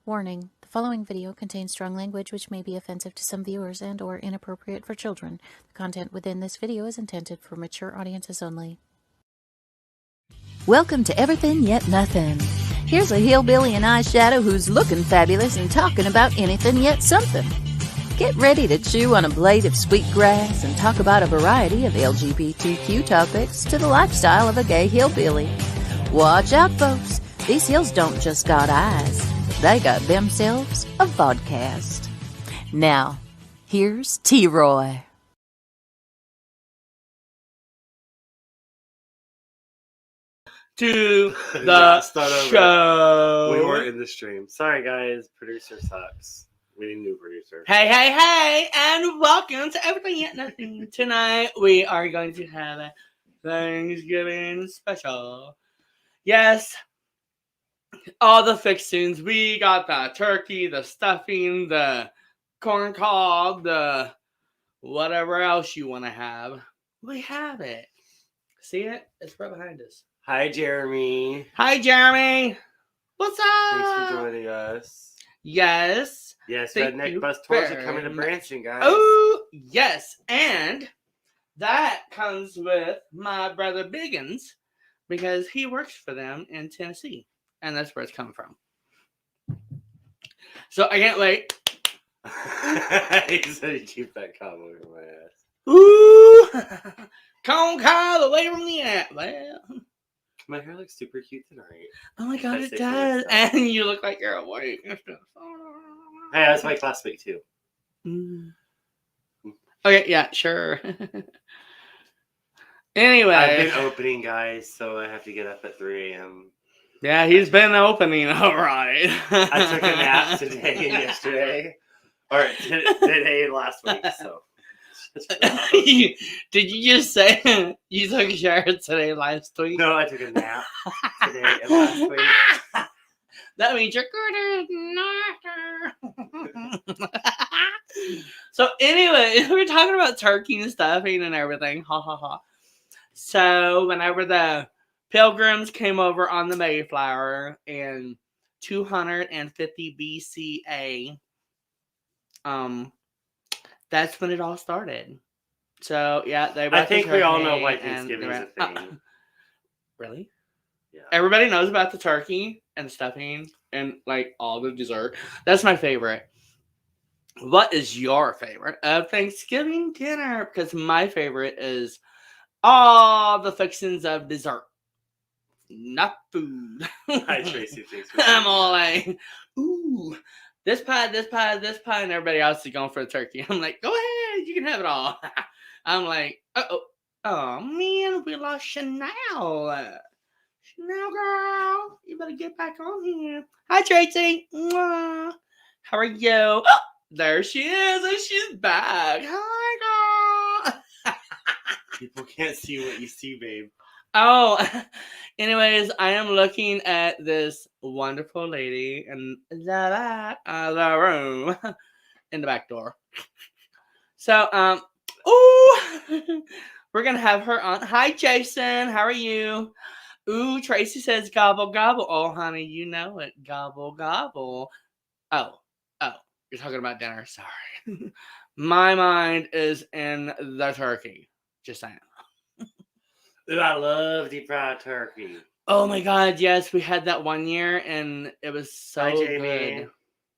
Warning: the following video contains strong language which may be offensive to some viewers and or inappropriate for children. The content within this video is intended for mature audiences only. Welcome to Everythin Yet Nothin. Here's a hillbilly in eyeshadow who's looking fabulous and talking about anything yet something. Get ready to chew on a blade of sweet grass and talk about a variety of LGBTQ topics to the lifestyle of a gay hillbilly. Watch out, folks. These hills don't just got eyes. They got themselves a vodcast. Now, here's T-Roy. To the show. We weren't in the stream. Sorry, guys. Producer sucks. We need a new producer. Hey, and welcome to Everything Yet Nothing. Tonight, we are going to have a Thanksgiving special. Yes, all the fixings. We got the turkey, the stuffing, the corn cob, the whatever else you want to have. We have it. See it? It's right behind us. Hi, Jeremy. Hi, Jeremy. What's up? Thanks for joining us. Yes. Yes, Thank Redneck you Bus Tours are very coming to much. Branson, guys. Oh, yes. And that comes with my brother Biggins because he works for them in Tennessee. And that's where it's coming from. So I can't wait. He said he'd keep that comment over my ass. Ooh. Cone Kyle away from the app. Well. My hair looks super cute tonight. Oh my God, That's it does. And you look like you're awake. Hey, that's my classmate too. Okay, yeah, sure. Anyway. I've been opening, guys, so I have to get up at 3 a.m. Yeah, he's been opening, all right. I took a nap today and yesterday. Or today and last week, so. Did you just say you took a shower today last week? No, I took a nap today and last week. That means you're good. So anyway, we're talking about turkey and stuffing and everything. Ha ha ha. So whenever the Pilgrims came over on the Mayflower in 250 BCA, that's when it all started. So yeah, I think we all know why Thanksgiving is a thing. Really? Yeah. Everybody knows about the turkey and the stuffing and like all the dessert. That's my favorite. What is your favorite of Thanksgiving dinner? Because my favorite is all the fixings of dessert, not food. Hi, Tracy. Thanks for I'm all like, ooh, this pie, and everybody else is going for the turkey. I'm like, go ahead, you can have it all. I'm like, oh man, we lost Chanel. Chanel girl, you better get back on here. Hi, Tracy. Mwah. How are you? Oh, there she is, and she's back. Hi, girl. People can't see what you see, babe. Oh, anyways, I am looking at this wonderful lady in the back of the room in the back door. So, we're gonna have her on. Hi, Jason. How are you? Ooh, Tracy says gobble gobble. Oh, honey, you know it. Gobble gobble. Oh, you're talking about dinner. Sorry. My mind is in the turkey. Just saying. Ooh, I love deep fried turkey. Oh my God, yes, we had that one year and it was so Hi, Jamie. good.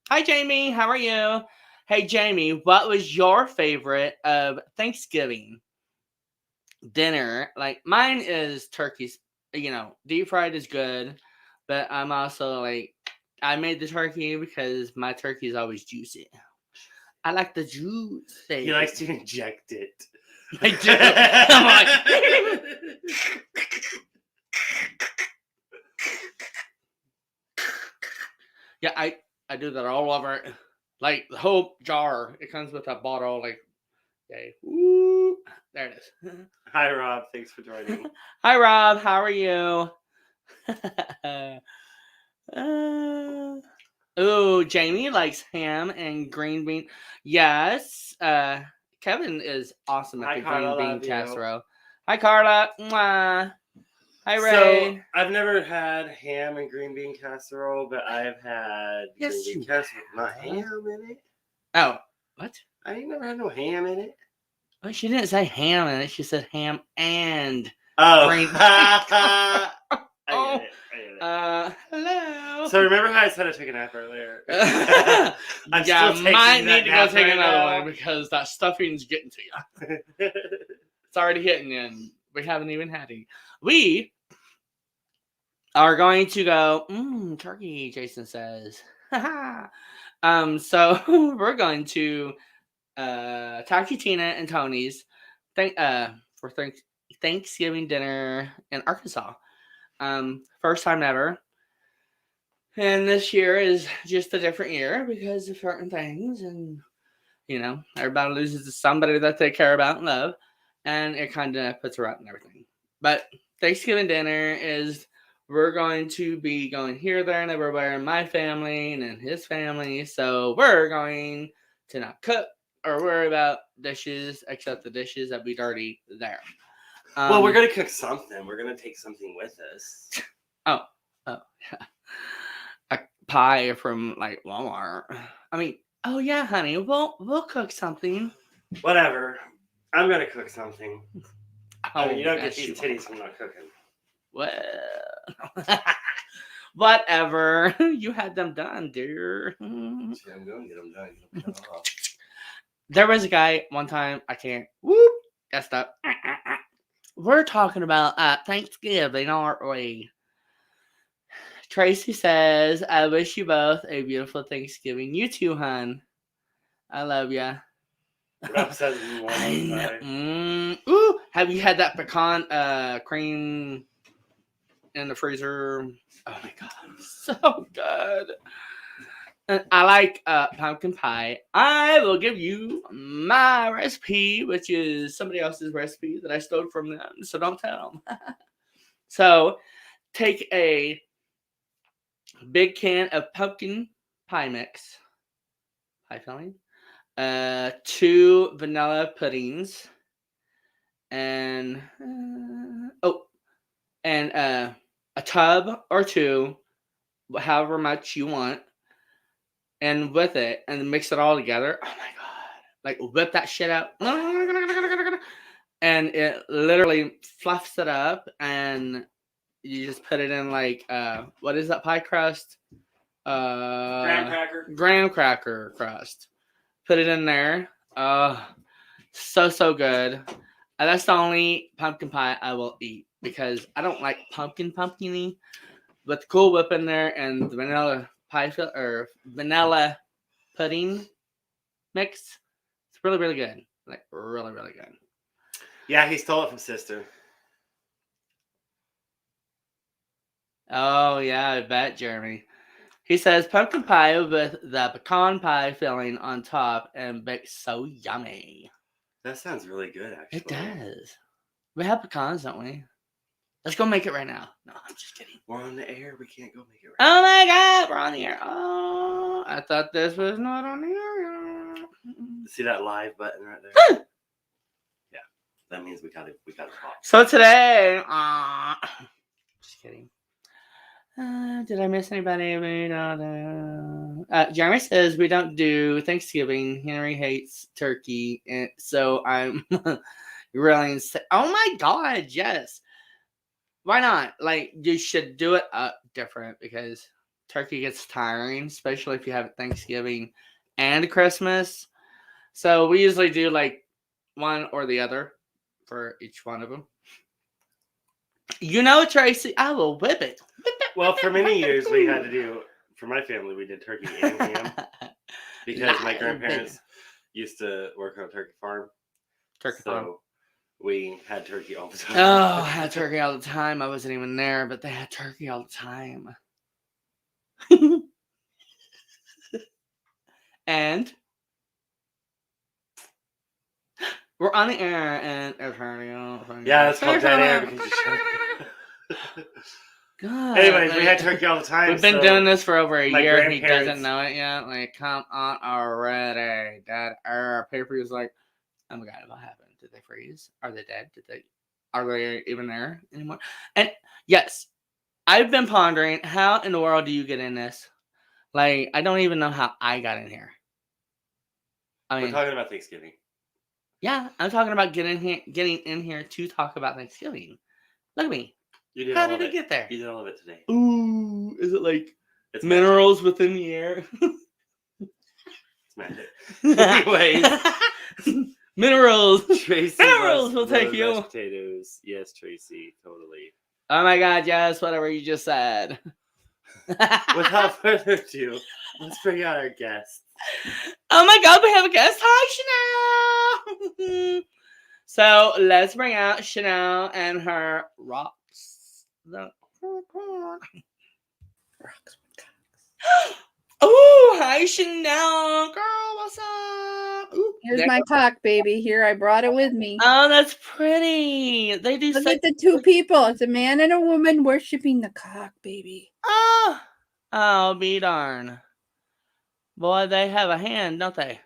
Hi, Jamie. How are you? Hey, Jamie, what was your favorite of Thanksgiving dinner? Like, mine is turkey's, deep fried is good, but I'm also like, I made the turkey because my turkey is always juicy. I like the juice. He likes to inject it. I do. I'm like, yeah, I do that all over it. Like the whole jar. It comes with a bottle. Like, okay. Ooh, there it is. Hi, Rob. Thanks for joining. Hi, Rob. How are you? Jamie likes ham and green bean. Yes. Kevin is awesome at Hi, the Carla, green bean love you. casserole. Hi, Carla. Mwah. Hi, So Ray. I've never had ham and green bean casserole, but I've had Yes, green bean you casserole. Not have. ham in it. Oh, what? I ain't never had no ham in it. Well, she didn't say ham in it. She said ham and Oh, green. I Oh. get it. Hello. So remember how I said I took a nap earlier? Yeah, I'm still taking might that need to go nap take right another now. one because that stuffing's getting to you. It's already hitting you, and we haven't even had any. We are going to go, turkey, Jason says. So we're going to Tacky Tina and Tony's for Thanksgiving dinner in Arkansas. First time ever. And this year is just a different year because of certain things, and everybody loses somebody that they care about and love, and it kind of puts a rut in everything. But Thanksgiving dinner is we're going to be going here, there, and everywhere in my family and in his family. So we're going to not cook or worry about dishes except the dishes that we'd already there. Well, we're gonna cook something. We're gonna take something with us. Oh, yeah. A pie from like Walmart. I mean, oh yeah, honey, we'll cook something. Whatever. I'm gonna cook something. Oh, You don't get yes, these you titties from not cooking. Well, whatever. You had them done, dear. See, I'm going to get them done. Get them off. There was a guy one time. I can't. Whoop. Messed up. We're talking about Thanksgiving, aren't we? Tracy says, "I wish you both a beautiful Thanksgiving. You too, hun. I love ya." Rob says one pie. Ooh, have you had that pecan cream in the freezer? Oh my god, so good. And I like pumpkin pie. I will give you my recipe, which is somebody else's recipe that I stole from them, so don't tell them. So, take a big can of pumpkin pie mix, pie filling, 2 vanilla puddings, and a tub or 2, however much you want, and with it, and mix it all together. Oh my god! Like whip that shit out, and it literally fluffs it up, and you just put it in like what is that pie crust? Graham cracker crust. Put it in there. So good. And that's the only pumpkin pie I will eat because I don't like pumpkin-y. But the Cool Whip in there and the vanilla pie or vanilla pudding mix, it's really, really good. Like really, really good. Yeah, he stole it from sister. Oh yeah, I bet, Jeremy. He says pumpkin pie with the pecan pie filling on top and baked so yummy. That sounds really good, actually. It does. We have pecans, don't we? Let's go make it right now. No, I'm just kidding. We're on the air. We can't go make it right Oh my god, we're on the air. Oh, I thought this was not on the air. See that live button right there? Yeah, that means we gotta pop. So today, just kidding. Did I miss anybody? Jeremy says we don't do Thanksgiving. Henry hates turkey, and so I'm really. Oh my god, yes. Why not? Like you should do it different because turkey gets tiring, especially if you have Thanksgiving and Christmas. So we usually do like one or the other for each one of them. Tracy, I will whip it. Well, for many years we had to do. For my family, we did turkey and ham because my grandparents used to work on a turkey farm. So we had turkey all the time. Oh, I had turkey all the time. I wasn't even there, but they had turkey all the time. And we're on the air, and yeah, it's called dead air because you God. Anyways, we had turkey all the time. We've been doing this for over a year. He grandparents- doesn't know it yet. Like, come on already. Dead air. Paper is like, oh my god, what happened? Did they freeze? Are they dead? Did they? are they even there anymore? And yes, I've been pondering, how in the world do you get in this? Like, I don't even know how I got in here. I We're mean, talking about Thanksgiving. yeah, I'm talking about getting in here to talk about Thanksgiving. Look at me. You did How all did of it it. get there? You did all of it today. Ooh, is it like It's minerals within the air? magic. It's magic. Anyways, Minerals. Tracy Minerals loves will take those you. mashed potatoes. Yes, Tracy, totally. Oh my God, yes, whatever you just said. Without further ado, let's bring out our guest. Oh my God, we have a guest. Hi, Chanel. So let's bring out Chanel and her rocks. Oh, hi, Chanel. Girl, what's up? Ooh, Here's my cock, baby. Here, I brought it with me. Oh, that's pretty. They do Look at the two people. It's a man and a woman worshiping the cock, baby. Oh, be darn. Boy, they have a hand, don't they?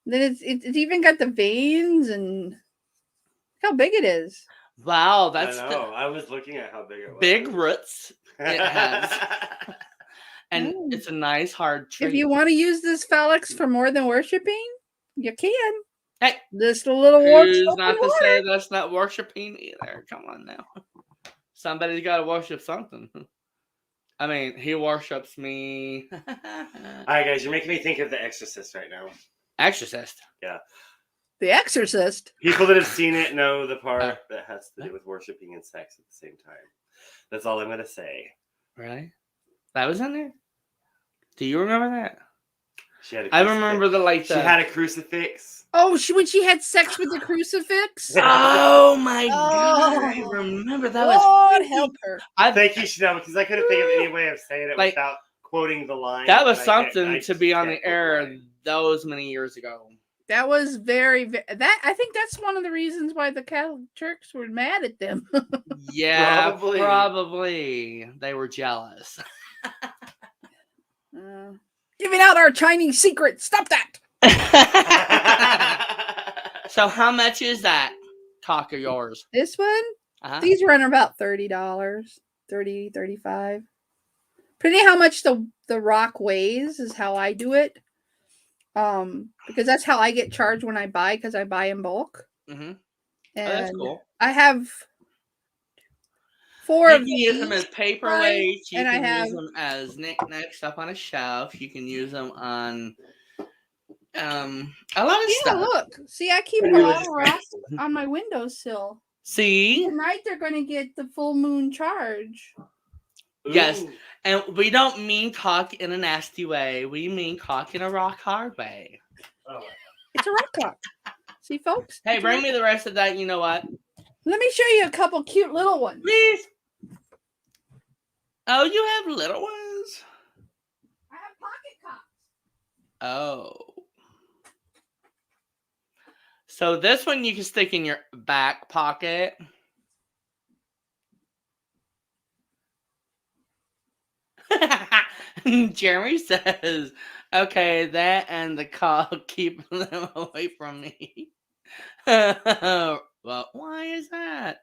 Then it's even got the veins and look how big it is. Wow, that's I know. I was looking at how big it was. big roots it has. And Oh. it's a nice hard tree. If you want to use this phallics for more than worshiping, you can. Hey, this little who's not to say that's not worshiping either? Come on now. Somebody's got to worship something. I mean, he worships me. All right, guys, you're making me think of The Exorcist right now. Exorcist. Yeah. The Exorcist. People that have seen it know the part that has to do with worshiping and sex at the same time. That's all I'm going to say. Really? That was in there? Do you remember that? She had a I remember she had a crucifix. Oh, when she had sex with the crucifix? Oh my God. I remember that. Lord help her. Thank you, Chanel, because I couldn't think of any way of saying it without quoting the line. That was something to be on the air those many years ago. That was very I think that's one of the reasons why the Catholic Church were mad at them. Yeah, probably. They were jealous. Giving out our Chinese secrets. Stop that. So how much is that cock of yours? This one? These run about $30. $30, $35. Depending how much the rock weighs is how I do it. Because that's how I get charged when I buy, because I buy in bulk. Mm-hmm. And that's cool. I have 4 of these. You can use them as paperweights. You and can use them as knickknacks up on a shelf. You can use them on a lot of stuff. Look. See, I keep a lot of rocks on my windowsill. See? Tonight they're going to get the full moon charge. Yes. And we don't mean cock in a nasty way. We mean cock in a rock hard way. Oh. It's a rock cock. See, folks? Hey, bring me the rest of that. You know what? Let me show you a couple cute little ones. Please. Oh, you have little ones? I have pocket cocks. Oh. So this one you can stick in your back pocket. Jeremy says, okay, that and the cock keep them away from me. Well, why is that?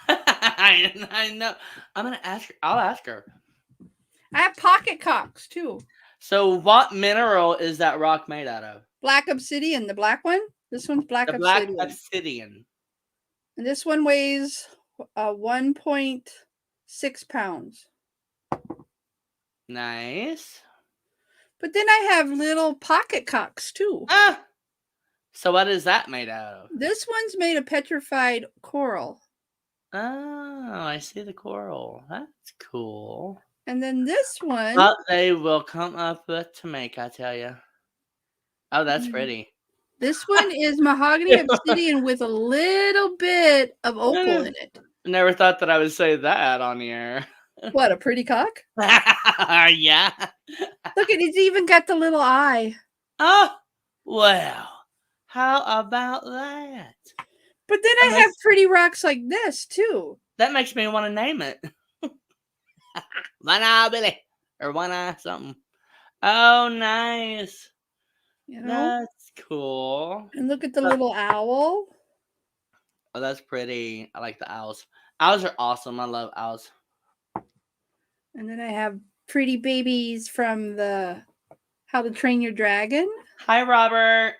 I know. I'm gonna ask her. I'll ask her. I have pocket cocks too. So what mineral is that rock made out of? Black obsidian, the black one. This one's black obsidian. Black obsidian. And this one weighs 1.6 pounds. Nice. But then I have little pocket cocks too. So what is that made out of? This one's made of petrified coral. Oh, I see the coral. That's cool. And then this one. But they will come up with to make, I tell you. Oh, that's pretty. This one is mahogany obsidian with a little bit of opal in it. Never thought that I would say that on the air. What, a pretty cock? Yeah. Look, it's even got the little eye. Oh, well, how about that? But then I have pretty rocks like this, too. That makes me want to name it. One eye Billy. Or one eye something. Oh, nice. You know? That's cool. And look at the little owl. Oh, that's pretty. I like the owls. Owls are awesome. I love owls. And then I have pretty babies from the How to Train Your Dragon. Hi, Robert.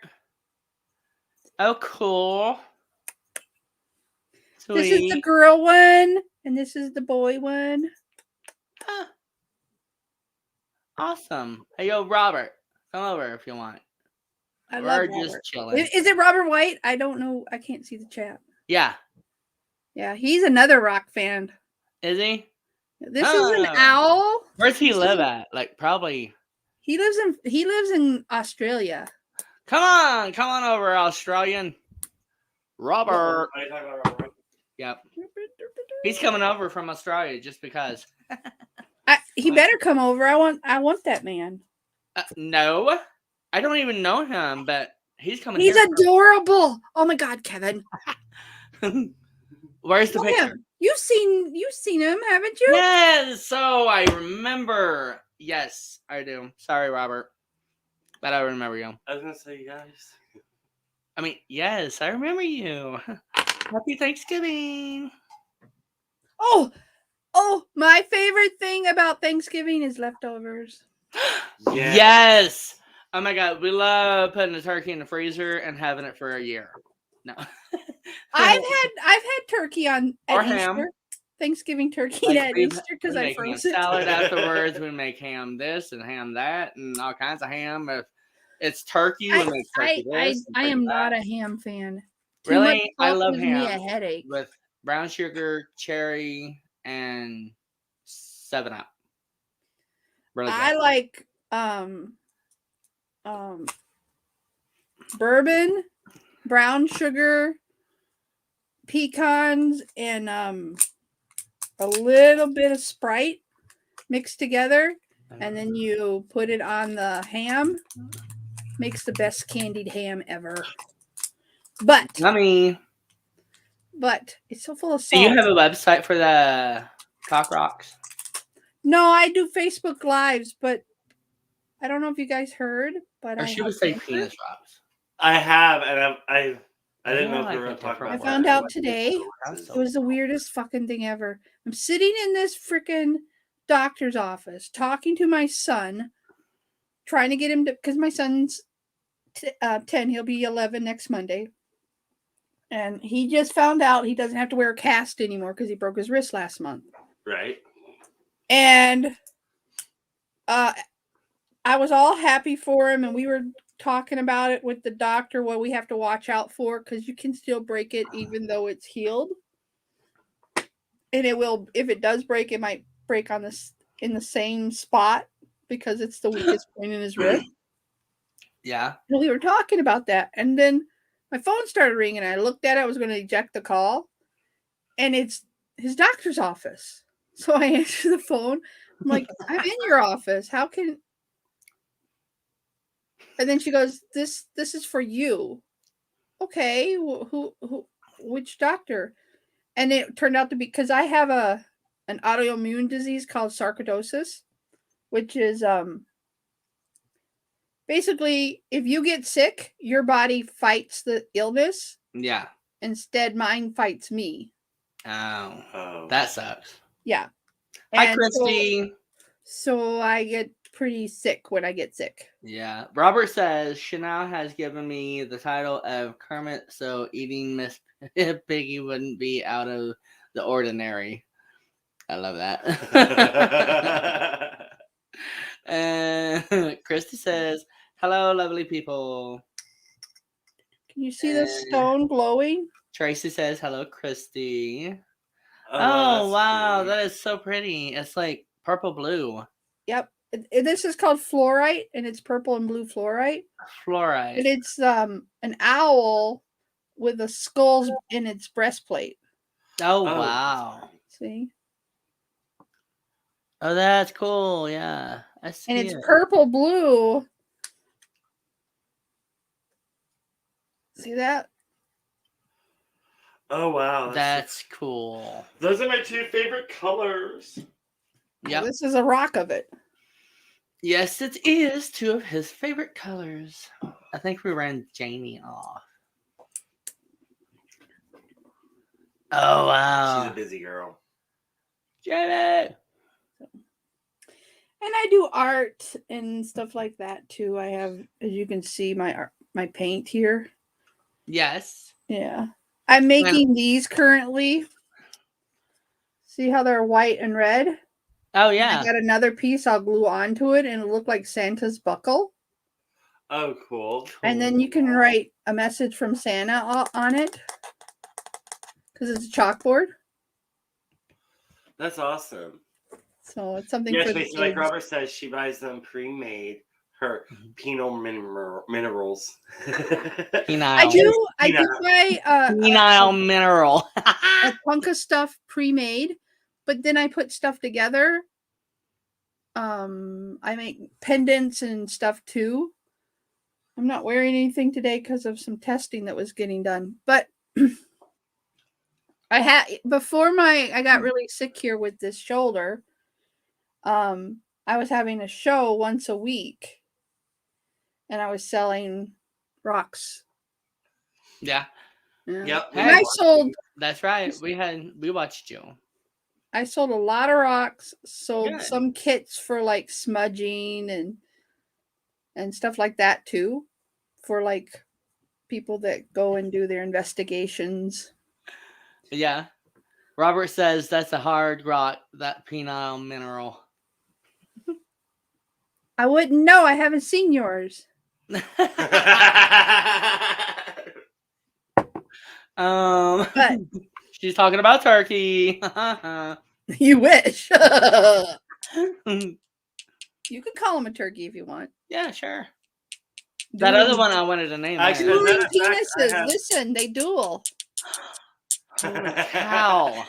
Oh, cool. Sweet. This is the girl one, and this is the boy one. Ah. Awesome. Hey, yo, Robert. Come over if you want. We're just chilling. Is it Robert White? I don't know. I can't see the chat. Yeah. Yeah, he's another rock fan. Is he? This is an owl. Where's he live at? Like, probably. He lives in Australia. Come on over, Australian. Robert. Are you talking about Robert? Yep. He's coming over from Australia just because. He better come over. I want that man. No, I don't even know him, but he's coming. He's adorable. Oh my God, Kevin. Where's the picture? Him. You've seen him, haven't you? Yes. So I remember. Yes, I do. Sorry, Robert, but I remember you. I was gonna say yes. I mean, yes, I remember you. Happy Thanksgiving. Oh, my favorite thing about Thanksgiving is leftovers. Yes. Oh my God, we love putting a turkey in the freezer and having it for a year. No. I've had turkey at ham. Easter. Thanksgiving turkey at Easter because I froze it. Salad afterwards. We make ham this and ham that and all kinds of ham. If it's turkey, we make turkey this. I am not a ham fan. Really? I love gives ham. Me a headache. With brown sugar, cherry, and 7-Up. Really good. I like bourbon, brown sugar, pecans, and a little bit of Sprite mixed together, and then you put it on the ham. Makes the best candied ham ever. But it's so full of salt. Do you have a website for the Cock Rocks? No, I do Facebook Lives, but I don't know if you guys heard. But Or she would say penis rocks. I have, and I didn't know if we were going to talk about. I found out today. It was the weirdest fucking thing ever. I'm sitting in this freaking doctor's office talking to my son, trying to get him to, because my son's 10, he'll be 11 next Monday. And he just found out he doesn't have to wear a cast anymore because he broke his wrist last month. Right. And I was all happy for him, and we were talking about it with the doctor, what we have to watch out for, because you can still break it even though it's healed. And it will, if it does break, it might break on this in the same spot because it's the weakest point in his wrist. Yeah. And we were talking about that, and then my phone started ringing. I looked at it. I was going to eject the call, and it's his doctor's office. So I answer the phone. I'm like, I'm in your office. How can? And then she goes, "This is for you." Okay, who which doctor? And it turned out to be, because I have an autoimmune disease called sarcoidosis, which is basically, if you get sick, your body fights the illness. Yeah. Instead, mine fights me. Oh. That sucks. Yeah. Hi, Christy. So I get pretty sick when I get sick. Yeah. Robert says, Chanel has given me the title of Kermit, so eating Miss Piggy wouldn't be out of the ordinary. I love that. And Christy says, hello, lovely people. Can you see the stone glowing? Tracy says, hello, Christy. Oh, wow. Sweet. That is so pretty. It's like purple blue. Yep. This is called fluorite, and it's purple and blue fluorite. Fluorite. And it's an owl with a skull in its breastplate. Oh, wow. See? Oh, that's cool. Yeah. And it's purple blue. See that? Oh, wow. That's cool. Those are my two favorite colors. Yeah. This is a rock of it. Yes, it is two of his favorite colors. I think we ran Janie off. Oh, wow. She's a busy girl. Jamie! And I do art and stuff like that too. I have, as you can see, my paint here. Yes. Yeah. I'm making these currently. See how they're white and red? Oh, yeah. I got another piece I'll glue onto it and it'll look like Santa's buckle. Oh, cool. And then you can write a message from Santa on it because it's a chalkboard. That's awesome. So it's something yes, for the basically, like kids. Robert says, she buys them pre-made. Her penile minerals. Penile. I do buy penile mineral. a chunk of stuff pre-made, but then I put stuff together. I make pendants and stuff too. I'm not wearing anything today because of some testing that was getting done. But I had before I got really sick here with this shoulder. I was having a show once a week, and I was selling rocks. Yeah. Yep. And I sold. That's right. We watched you. I sold a lot of rocks. Sold some kits for like smudging and stuff like that too, for like people that go and do their investigations. Yeah. Robert says that's a hard rock, that penile mineral. I wouldn't know. I haven't seen yours. But she's talking about turkey. You wish. You could call him a turkey if you want. Yeah, sure. That other one I wanted to name. Dueling penises. Listen, they duel. Holy cow.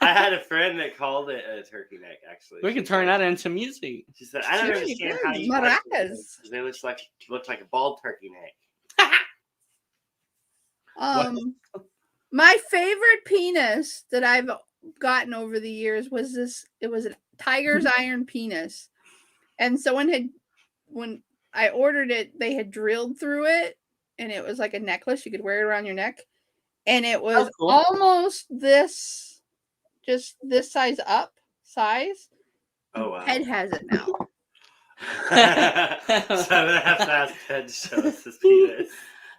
I had a friend that called it a turkey neck, actually. We can turn that into music. She said, I don't understand how you maracas. They look like a bald turkey neck. My favorite penis that I've gotten over the years was this. It was a tiger's iron penis. And someone when I ordered it, they had drilled through it and it was like a necklace. You could wear it around your neck. And it was almost this, just this size. Oh, wow. Ted has it now. So I'm going to have to ask Ted to show us his penis.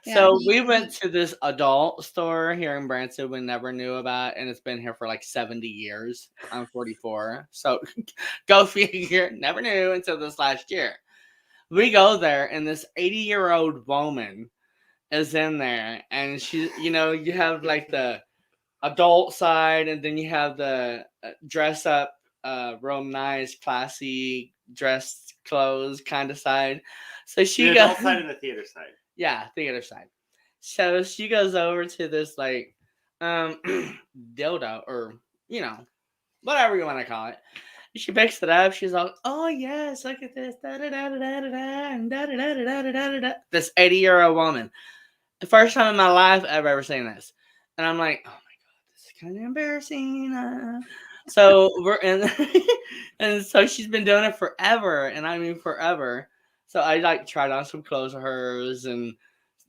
So we went to this adult store here in Branson we never knew about, and it's been here for like 70 years. I'm 44. So go figure, never knew until this last year. We go there, and this 80-year-old woman is in there, and she, you have like the adult side, and then you have the dress up, real nice, classy, dressed clothes kind of side. So she the adult side and the theater side. Yeah, theater side. So she goes over to this like dildo or whatever you want to call it. She picks it up. She's like, "Oh yes, look at this." Da, da, da, da, da, da, and da, da, da, da, da, da, da. This 80-year-old woman. The first time in my life I've ever seen this, and I'm like, "Oh my god, this is kind of embarrassing." So we're in, and so she's been doing it forever, and I mean forever. So I like tried on some clothes of hers, and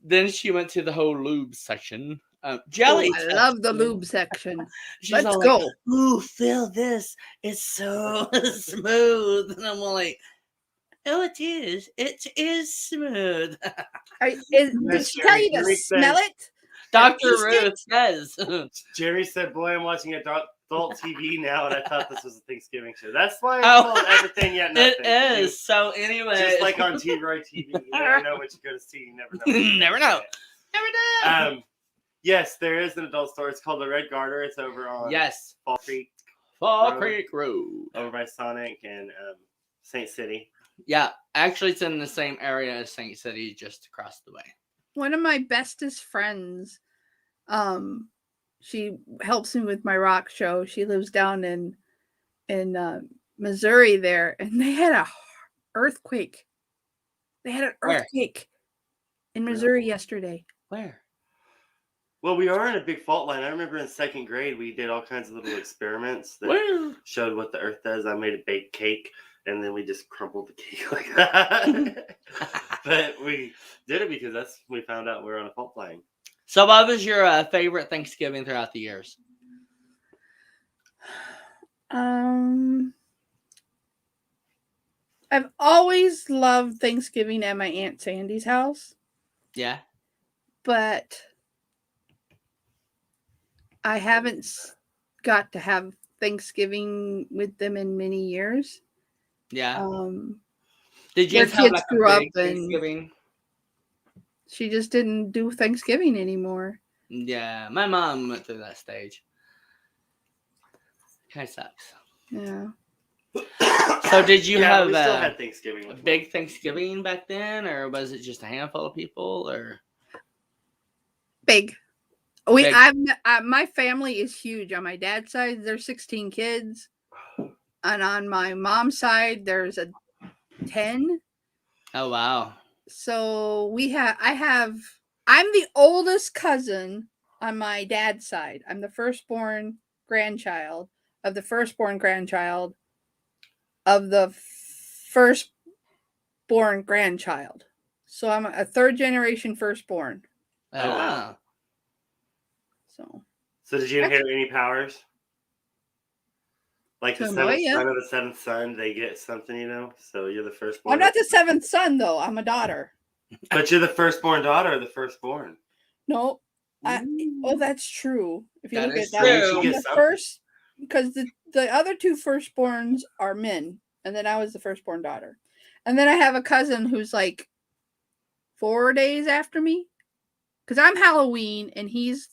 then she went to the whole lube section. Jelly. I love the lube section. She's Let's go. Like, ooh, feel this. It's so smooth. And I'm like, oh, it is. It is smooth. Did she tell you to smell it? Dr. Ruth says. Jerry said, boy, I'm watching adult TV now, and I thought this was a Thanksgiving show. That's why it's called Everything Yet Nothing. It is. So anyway. Just like on T-Roy TV, you never know what you're going to see. You never know. Never know. Never know. Yes, there is an adult store. It's called the Red Garter. It's over on Fall Creek Road. Over by Sonic and St. City. Yeah, actually, it's in the same area as St. City, just across the way. One of my bestest friends, she helps me with my rock show. She lives down in Missouri there, and they had an earthquake. They had an earthquake in Missouri yesterday. Where? Well, we are in a big fault line. I remember in second grade, we did all kinds of little experiments that showed what the earth does. I made a baked cake, and then we just crumbled the cake like that. But we did it because we found out we were on a fault line. So, what was your favorite Thanksgiving throughout the years? I've always loved Thanksgiving at my Aunt Sandy's house. Yeah. But I haven't got to have Thanksgiving with them in many years. Yeah. Did you their have kids like grew a up big and Thanksgiving? She just didn't do Thanksgiving anymore. Yeah, my mom went through that stage. Kind of sucks. Yeah. So did you have we still had Thanksgiving a big Thanksgiving back then, or was it just a handful of people, or big? My family is huge. On my dad's side, there's 16 kids, and on my mom's side, there's 10. Oh wow! So I'm the oldest cousin on my dad's side. I'm the firstborn grandchild of the firstborn grandchild of the firstborn grandchild. So I'm a third generation firstborn. Oh wow! So did you inherit any powers? Like the seventh son of the seventh son, they get something, So you're the firstborn. I'm not the seventh son, though. I'm a daughter. But you're the firstborn daughter of the firstborn. No. That's true. If you look at that, true. I'm the first, because the other two firstborns are men, and then I was the firstborn daughter. And then I have a cousin who's like 4 days after me, because I'm Halloween and he's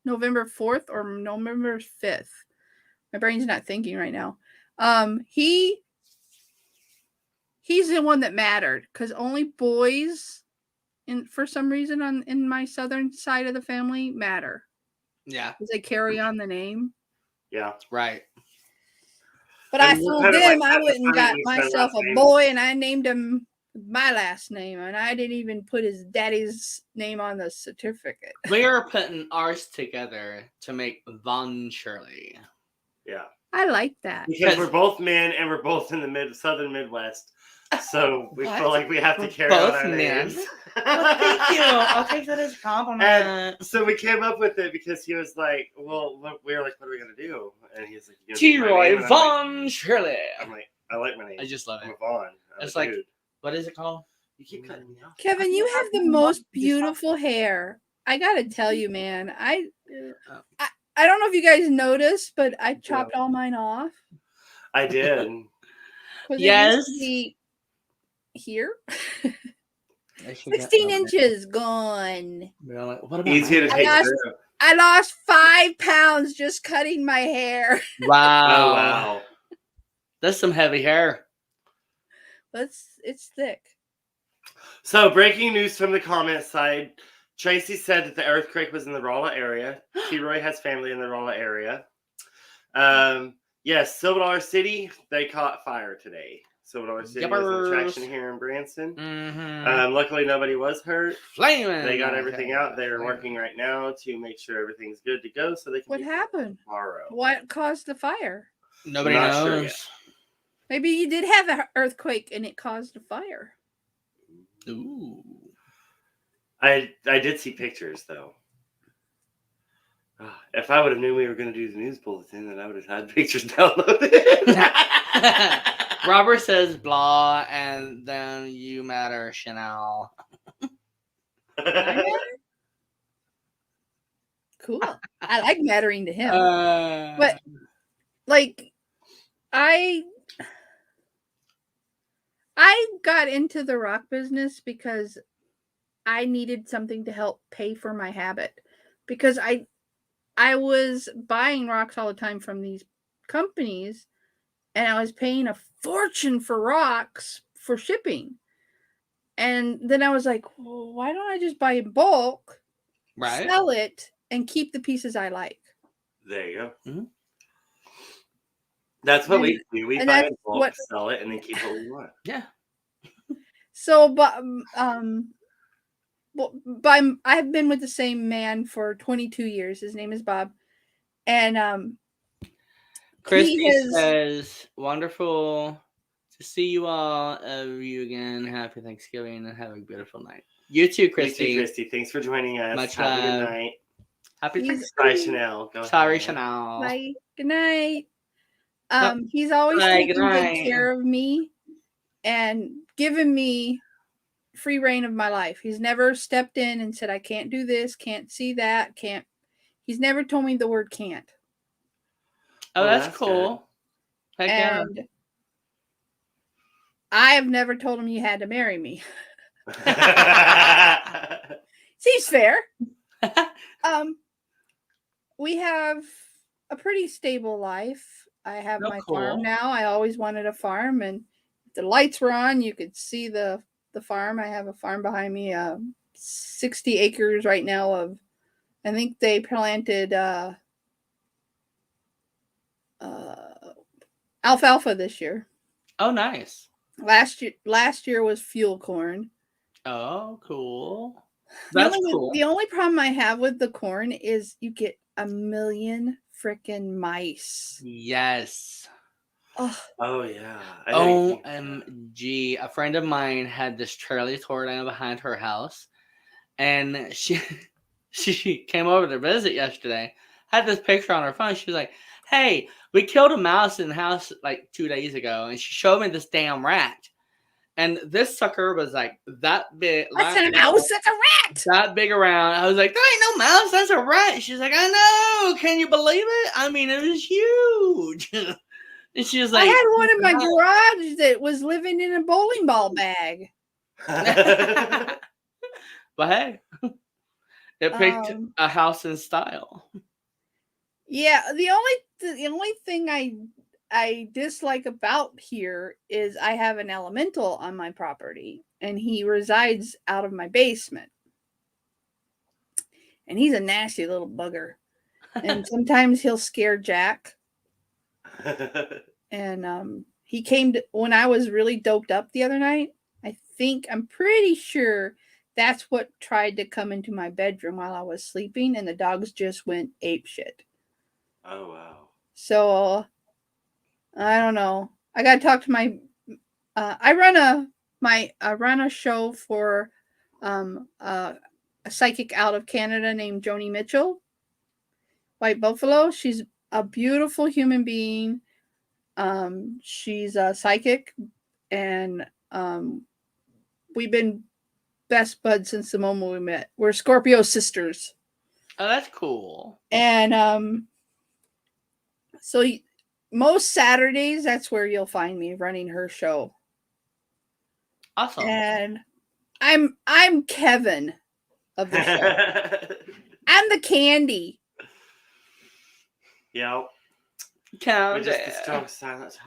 November 4th or November 5th. My brain's not thinking right now. He's the one that mattered, because only boys for some reason in my southern side of the family matter. Yeah. Because they carry on the name. Yeah. Right. But I fooled them. I went and got myself a boy and I named him my last name, and I didn't even put his daddy's name on the certificate. We are putting ours together to make Von Shirley. Yeah. I like that. Because we're both men and we're both in the southern Midwest. So we feel like we have to carry on our names. Well, thank you. I'll take that as a compliment. And so we came up with it because he was like, well, we were like, what are we going to do? And he's like, T-Roy Von Shirley. I'm like, I like my name. I just love it. I'm a Vaughn. It's like, what is it called? You keep cutting me off. Kevin, you have the most beautiful hair. I got to tell you, man. I don't know if you guys noticed, but I chopped all mine off. I did. Yes. It used to be here. 16 inches gone. What about easy to take care of. I lost 5 pounds just cutting my hair. Wow. Oh, wow. That's some heavy hair. It's thick. So, breaking news from the comment side. Tracy said that the earthquake was in the Rolla area. T-Roy has family in the Rolla area. Yes, Silver Dollar City, they caught fire today. Silver Dollar City is an attraction here in Branson. Mm-hmm. Luckily, nobody was hurt. Flaming. They got everything out. They're working right now to make sure everything's good to go so they can. What happened? Tomorrow. What caused the fire? Nobody knows. Sure yet. Maybe you did have an earthquake and it caused a fire. Ooh. I did see pictures though. If I would have knew we were going to do the news bulletin, then I would have had pictures downloaded. Robert says blah, and then you matter, Chanel. I matter? Cool. I like mattering to him. But, like, I got into the rock business because I needed something to help pay for my habit. Because I was buying rocks all the time from these companies, and I was paying a fortune for rocks for shipping. And then I was like, well, why don't I just buy in bulk, sell it, and keep the pieces I like? There you go. Mm-hmm. That's what we do. We buy in bulk, sell it, and then keep what we want. Yeah. So, but I have been with the same man for 22 years. His name is Bob. And Christy says, wonderful to see you all, you again. Happy Thanksgiving and have a beautiful night. You too, Christy. You too, Christy. Thanks for joining us. Much have love. a good night. Happy He's- Thanksgiving. Bye, Chanel. Go Sorry, ahead. Chanel. Bye. Good night. Oh, He's always bye, taking good good night. care of me and given me free reign of my life. He's never stepped in and said, I can't do this, can't see that, can't. He's never told me the word can't. Oh, that's cool. Heck yeah. And I have never told him you had to marry me. Seems fair. We have a pretty stable life. I have my farm now. I always wanted a farm, and if the lights were on, you could see the farm. I have a farm behind me, 60 acres right now of, I think they planted alfalfa this year. Oh, nice. Last year was fuel corn. Oh, cool. That's cool. The only problem I have with the corn is you get a million freaking mice. Yes. Oh yeah. OMG. A friend of mine had this trailer tore down behind her house, and she came over to visit yesterday. Had this picture on her phone. She was like, "Hey, we killed a mouse in the house like 2 days ago," and she showed me this damn rat. And this sucker was like that big. That's a mouse. That's a rat. That big around. I was like, "There ain't no mouse. That's a rat." She's like, "I know. Can you believe it? I mean, it was huge." And she was like, I had one in my garage that was living in a bowling ball bag. But hey, it picked a house in style. Yeah, the only thing I dislike about here is I have an elemental on my property, and he resides out of my basement. And he's a nasty little bugger. And sometimes he'll scare Jack. And he came when I was really doped up the other night. I'm pretty sure that's what tried to come into my bedroom while I was sleeping, and the dogs just went apeshit. Oh wow. So I don't know. I gotta talk to my I run a show for a psychic out of Canada named Joni Mitchell, White Buffalo. She's a beautiful human being. She's a psychic, and we've been best buds since the moment we met. We're Scorpio sisters. Oh, that's cool. And so most Saturdays, that's where you'll find me running her show. Awesome. And I'm Kevin of the show. I'm the Candy. Yep. Candy. Silence.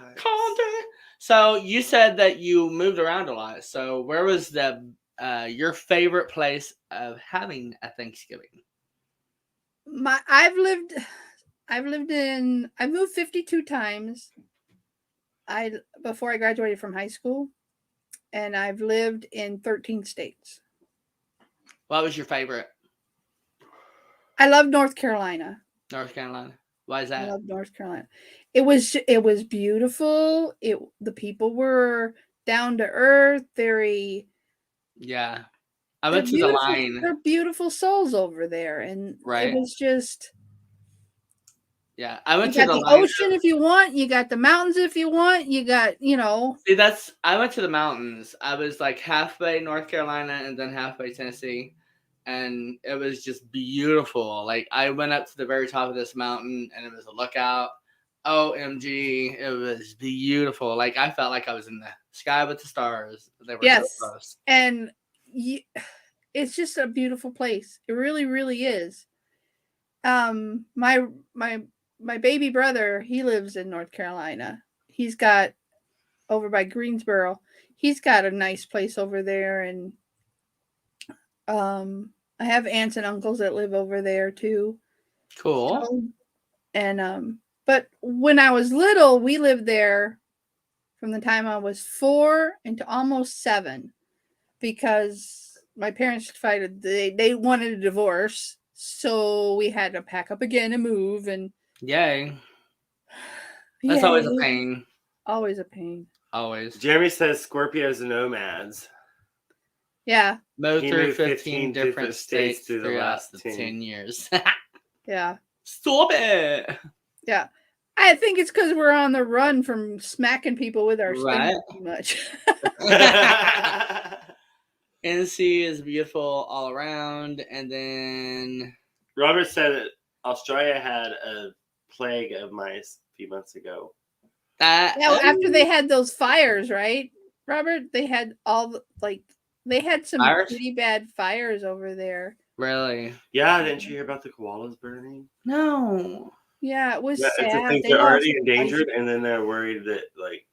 So you said that you moved around a lot. So where was your favorite place of having a Thanksgiving? I've moved 52 times. Before I graduated from high school, and I've lived in 13 states. What was your favorite? I love North Carolina. North Carolina. Why is that? I love North Carolina. It was beautiful. The people were down to earth, very. Yeah, I went to the line. They're beautiful souls over there, and right. It was just. Yeah, I went to the ocean if you want. You got the mountains if you want. You got, See, I went to the mountains. I was like halfway North Carolina and then halfway Tennessee. And it was just beautiful. Like, I went up to the very top of this mountain, and it was a lookout. OMG, it was beautiful. Like, I felt like I was in the sky with the stars. They were so close. And it's just a beautiful place. It really, really is. My baby brother, he lives in North Carolina. He's got over by Greensboro. He's got a nice place over there, and I have aunts and uncles that live over there too. Cool. So, and but when I was little, we lived there from the time I was 4 into almost 7, because my parents decided they wanted a divorce, so we had to pack up again and move. And yay, that's always a pain. Always a pain. Always. Jeremy says Scorpios and nomads. Yeah. Moved He through moved 15 different states through the throughout last the 10. 10 years. Yeah. Stop it. Yeah. I think it's because we're on the run from smacking people with our Right. sting too much. NC is beautiful all around. And then Robert said that Australia had a plague of mice a few months ago. After they had those fires, right, Robert? They had they had some fires? pretty bad fires over there. Really? Yeah, didn't you hear about the koalas burning? No. Yeah, it was Yeah, sad. it's the things they're already endangered, and then they're worried that like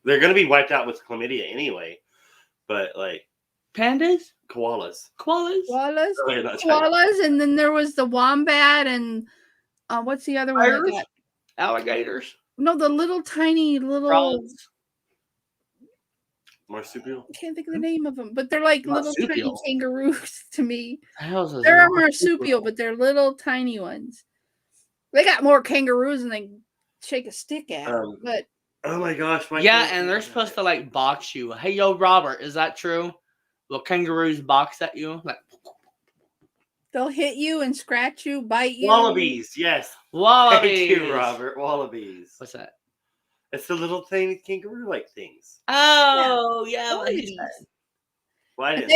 they're gonna be wiped out with chlamydia anyway. But like pandas, koalas, and then there was the wombat and what's the other one? Alligators. No, the little tiny frogs. Marsupial. I can't think of the name of them, but they're like marsupial. Little tiny kangaroos to me. They're a marsupial, but they're little tiny ones. They got more kangaroos than they shake a stick at. But oh my gosh! And they're supposed to like box you. Hey, yo, Robert, is that true? Will kangaroos box at you? Like they'll hit you and scratch you, bite you. Wallabies, yes. Wallabies. Thank you, Robert. Wallabies. What's that? It's the little tiny kangaroo-like things. Oh, yeah. Why?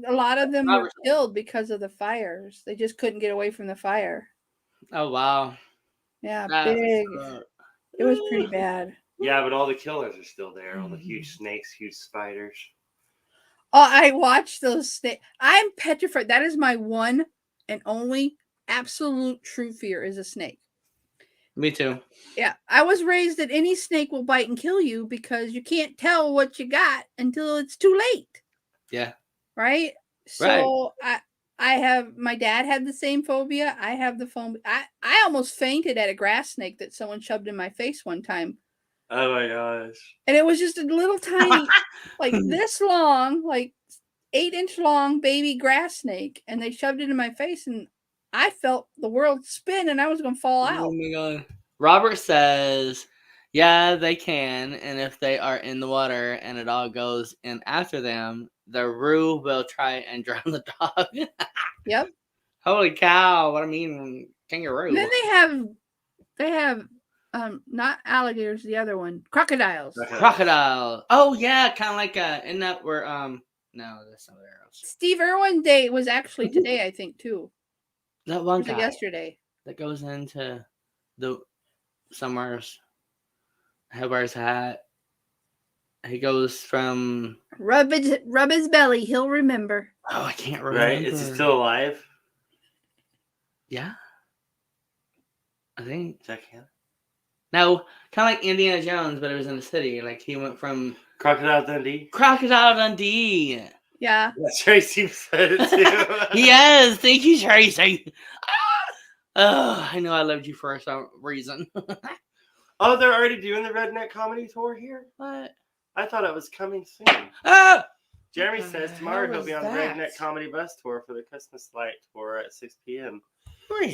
A lot of them were killed because of the fires. They just couldn't get away from the fire. Oh, wow. Yeah, big. It was pretty bad. Yeah, but all the killers are still there. All the huge snakes, huge spiders. Oh, I watched those snakes. I'm petrified. That is my one and only absolute true fear is a snake. Me too. Yeah, I was raised that any snake will bite and kill you because you can't tell what you got until it's too late. Yeah. Right? So I have, my dad had the same phobia. I have the phobia. I almost fainted at a grass snake that someone shoved in my face one time. Oh my gosh. And it was just a little tiny, like this long, like 8-inch long baby grass snake. And they shoved it in my face and I felt the world spin and I was going to fall out. Oh my God. Robert says, yeah, they can. And if they are in the water and it all goes in after them, the Roo will try and drown the dog. Yep. Holy cow. What I mean, kangaroo. And then they have not alligators, the other one. Crocodiles. Crocodile. Oh yeah, kind of like isn't that where no, that's somewhere else. Steve Irwin Day was actually today, I think, too. That one guy yesterday. That goes into the somewhere's he wears a hat. He goes from rub his belly, he'll remember. Oh, I can't remember. Right? Is he still alive? Yeah. I think. Jack Hanna? No, kind of like Indiana Jones, but it was in the city. Like he went from Crocodile Dundee. Yeah. Tracy said it too. Yes, thank you, Tracy. I know I loved you for some reason. Oh, they're already doing the Redneck Comedy Tour here? What? I thought it was coming soon. Jeremy says tomorrow he'll be on the Redneck Comedy Bus Tour for the Christmas Light Tour at 6 p.m.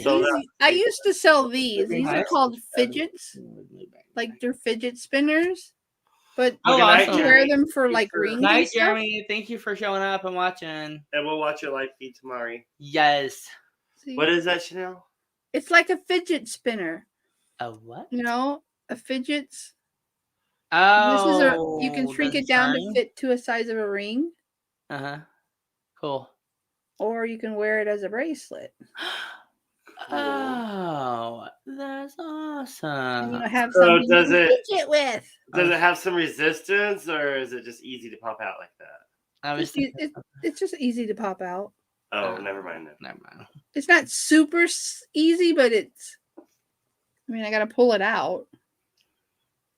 So I used to sell these. These are called fidgets. Like they're fidget spinners. But you awesome. wear them for like rings. Night, Jeremy. Thank you for showing up and watching. And we'll watch your live feed tomorrow. Yes. See? What is that, Chanel? It's like a fidget spinner. A what? You know, a fidget's. Oh. You can shrink it down to fit to a size of a ring. Uh-huh. Cool. Or you can wear it as a bracelet. Oh, that's awesome. You know, have something to fidget with. Does it have some resistance, or is it just easy to pop out like that? It's just easy to pop out. Oh, never mind then. Never mind. It's not super easy, but it's. I mean, I got to pull it out.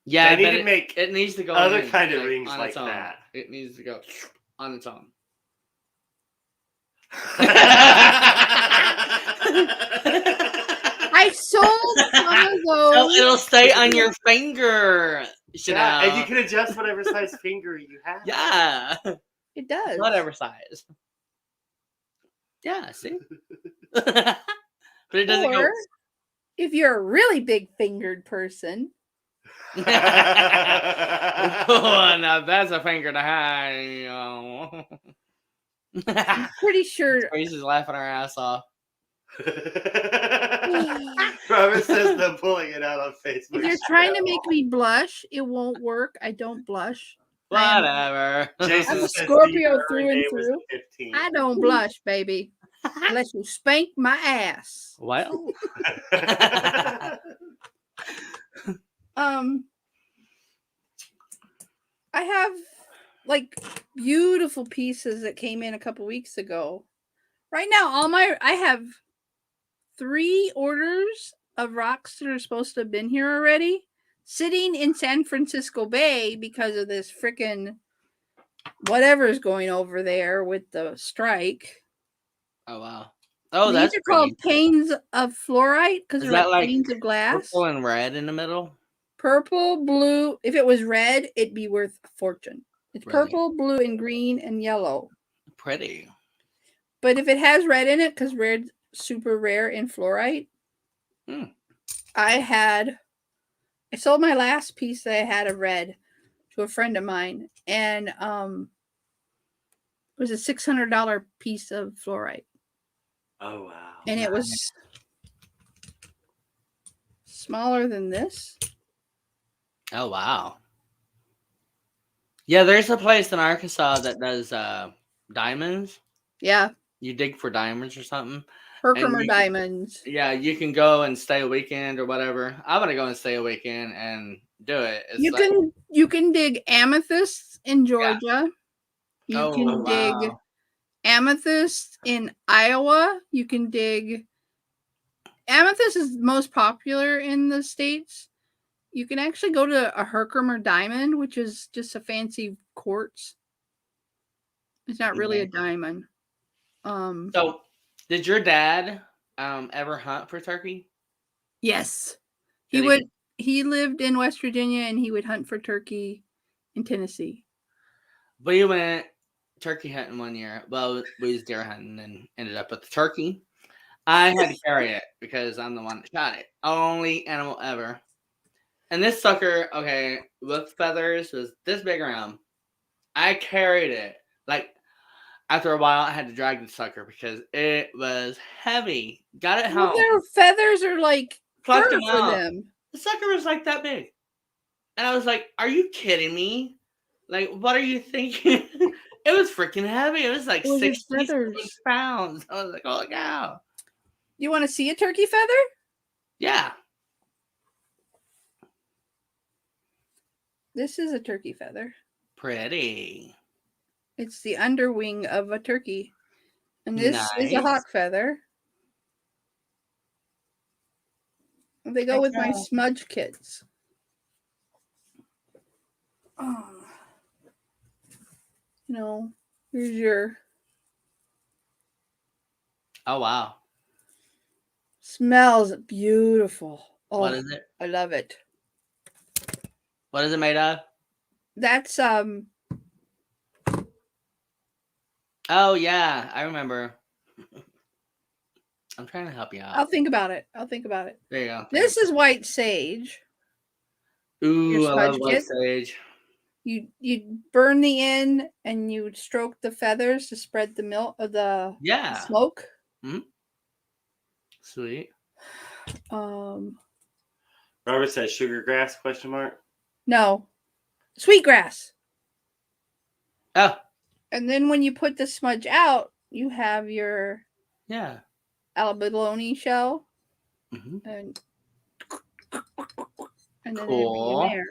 Yeah, they need to make it needs to go other kind of rings like that. It needs to go on its own. I sold one of those. So it'll stay on your finger. Yeah, and you can adjust whatever size finger you have. Yeah. It does. Whatever size. Yeah, see? But it doesn't go. If you're a really big fingered person, Oh, now that's a finger to high. I'm pretty sure. Grace is laughing her ass off. Robert says they're pulling it out on Facebook. If you're trying to make me blush, it won't work. I don't blush. Whatever. Jason I'm a says Scorpio the through and day was through. 15. I don't blush, baby. Unless you spank my ass. Well. I have like beautiful pieces that came in a couple weeks ago. Right now, I have 3 orders of rocks that are supposed to have been here already, sitting in San Francisco Bay because of this freaking whatever's going over there with the strike. Oh wow! Oh, These that's are called panes of fluorite because Is they're that like like panes of glass. purple and red in the middle. Purple, blue. If it was red, it'd be worth a fortune. It's Really? purple, blue, and green and yellow. Pretty. But if it has red in it, because red's super rare in fluorite, I sold my last piece that I had of red to a friend of mine, and it was a $600 piece of fluorite. Oh wow! And it was smaller than this. Oh wow! Yeah, there's a place in Arkansas that does diamonds. Yeah. You dig for diamonds or something. Herkimer diamonds. Yeah, you can go and stay a weekend or whatever. I'm gonna go and stay a weekend and do it. It's you can dig amethysts in Georgia. Yeah. You can dig amethyst in Iowa. You can dig amethyst is most popular in the States. You can actually go to a Herkimer diamond, which is just a fancy quartz. It's not really a diamond. So, did your dad ever hunt for turkey? Yes. He lived in West Virginia and he would hunt for turkey in Tennessee. We went turkey hunting one year. Well, we was deer hunting and ended up with the turkey. I had to carry it because I'm the one that shot it. Only animal ever. And this sucker, okay, with feathers, was this big around. I carried it. Like, after a while, I had to drag the sucker because it was heavy. Got it home. Their feathers are like fur for them. The sucker was like that big. And I was like, are you kidding me? Like, what are you thinking? It was freaking heavy. It was like 6 pounds. I was like, oh, cow. You want to see a turkey feather? Yeah. This is a turkey feather. Pretty. It's the underwing of a turkey. And this is a hawk feather. They go with my smudge kits. Oh. Here's your... Oh, wow. Smells beautiful. Oh, what is it? I love it. What is it made of? That's Oh yeah, I remember. I'm trying to help you out. I'll think about it. There you go. This is white sage. Ooh, I love white sage. You burn the end and you stroke the feathers to spread the milk of the smoke. Mm-hmm. Sweet. Robert says sugar grass ? No, sweetgrass. Oh. And then when you put the smudge out, you have your abalone shell. Mm-hmm. And then cool. in there.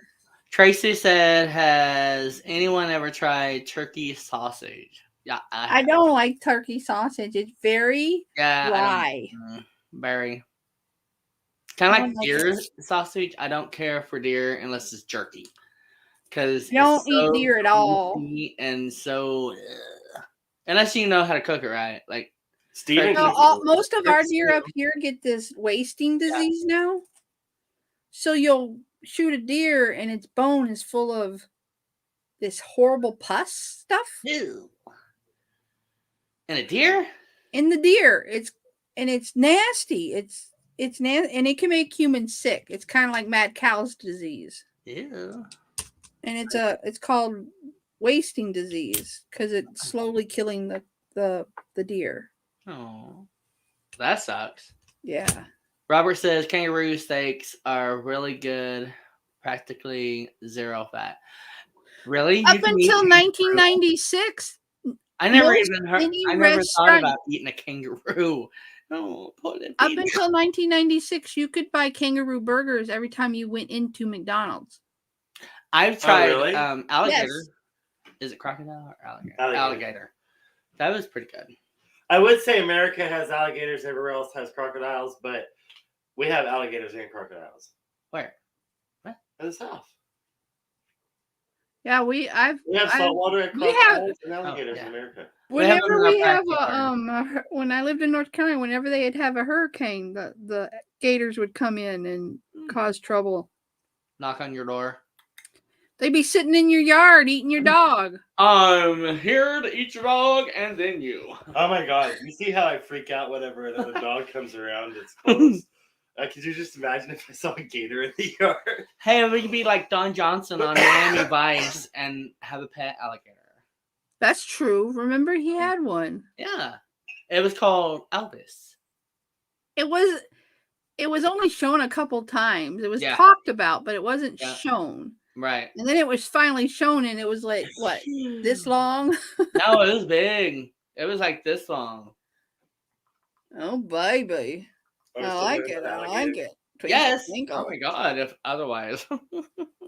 Tracy said, has anyone ever tried turkey sausage? Yeah, I don't like turkey sausage. It's very dry. Very. Kind of like deer sausage. I don't care for deer unless it's jerky. Because you don't eat deer at all. And so, unless you know how to cook it right. Like, most of our deer up here get this wasting disease now. So you'll shoot a deer and its bone is full of this horrible pus stuff. Ew. And a deer? In the deer. It's nasty. It's nasty and it can make humans sick. It's kind of like mad cow's disease. Ew. and it's called wasting disease because it's slowly killing the deer. Oh, that sucks. Yeah. Robert says kangaroo steaks are really good, practically zero fat. Really? Up until 1996, I never most even heard. any I never thought restaurant- about eating a kangaroo. No, put it. up until 1996, you could buy kangaroo burgers every time you went into McDonald's. I've tried really? alligator. Yes. Is it crocodile or alligator? Alligator. That was pretty good. I would say America has alligators, everywhere else has crocodiles, but we have alligators and crocodiles. Where? In the South. Yeah, we have saltwater and we crocodiles and alligators yeah. in America. Whenever we have backyard. when I lived in North Carolina, whenever they'd have a hurricane, the gators would come in and cause trouble. Knock on your door. They'd be sitting in your yard eating your dog. I'm here to eat your dog and then you. Oh my god! You see how I freak out whenever another dog comes around? It's close. Could you just imagine if I saw a gator in the yard? Hey, we could be like Don Johnson on Miami Vice and have a pet alligator. That's true. Remember, he had one. Yeah, it was called Elvis. It was only shown a couple times. It was Yeah. talked about, but it wasn't Yeah. shown. Right. And then it was finally shown, and it was like what this long? No, it was big. It was like this long. Oh baby, I like it. I like it. Yes. Twinkle. Oh my god. If otherwise,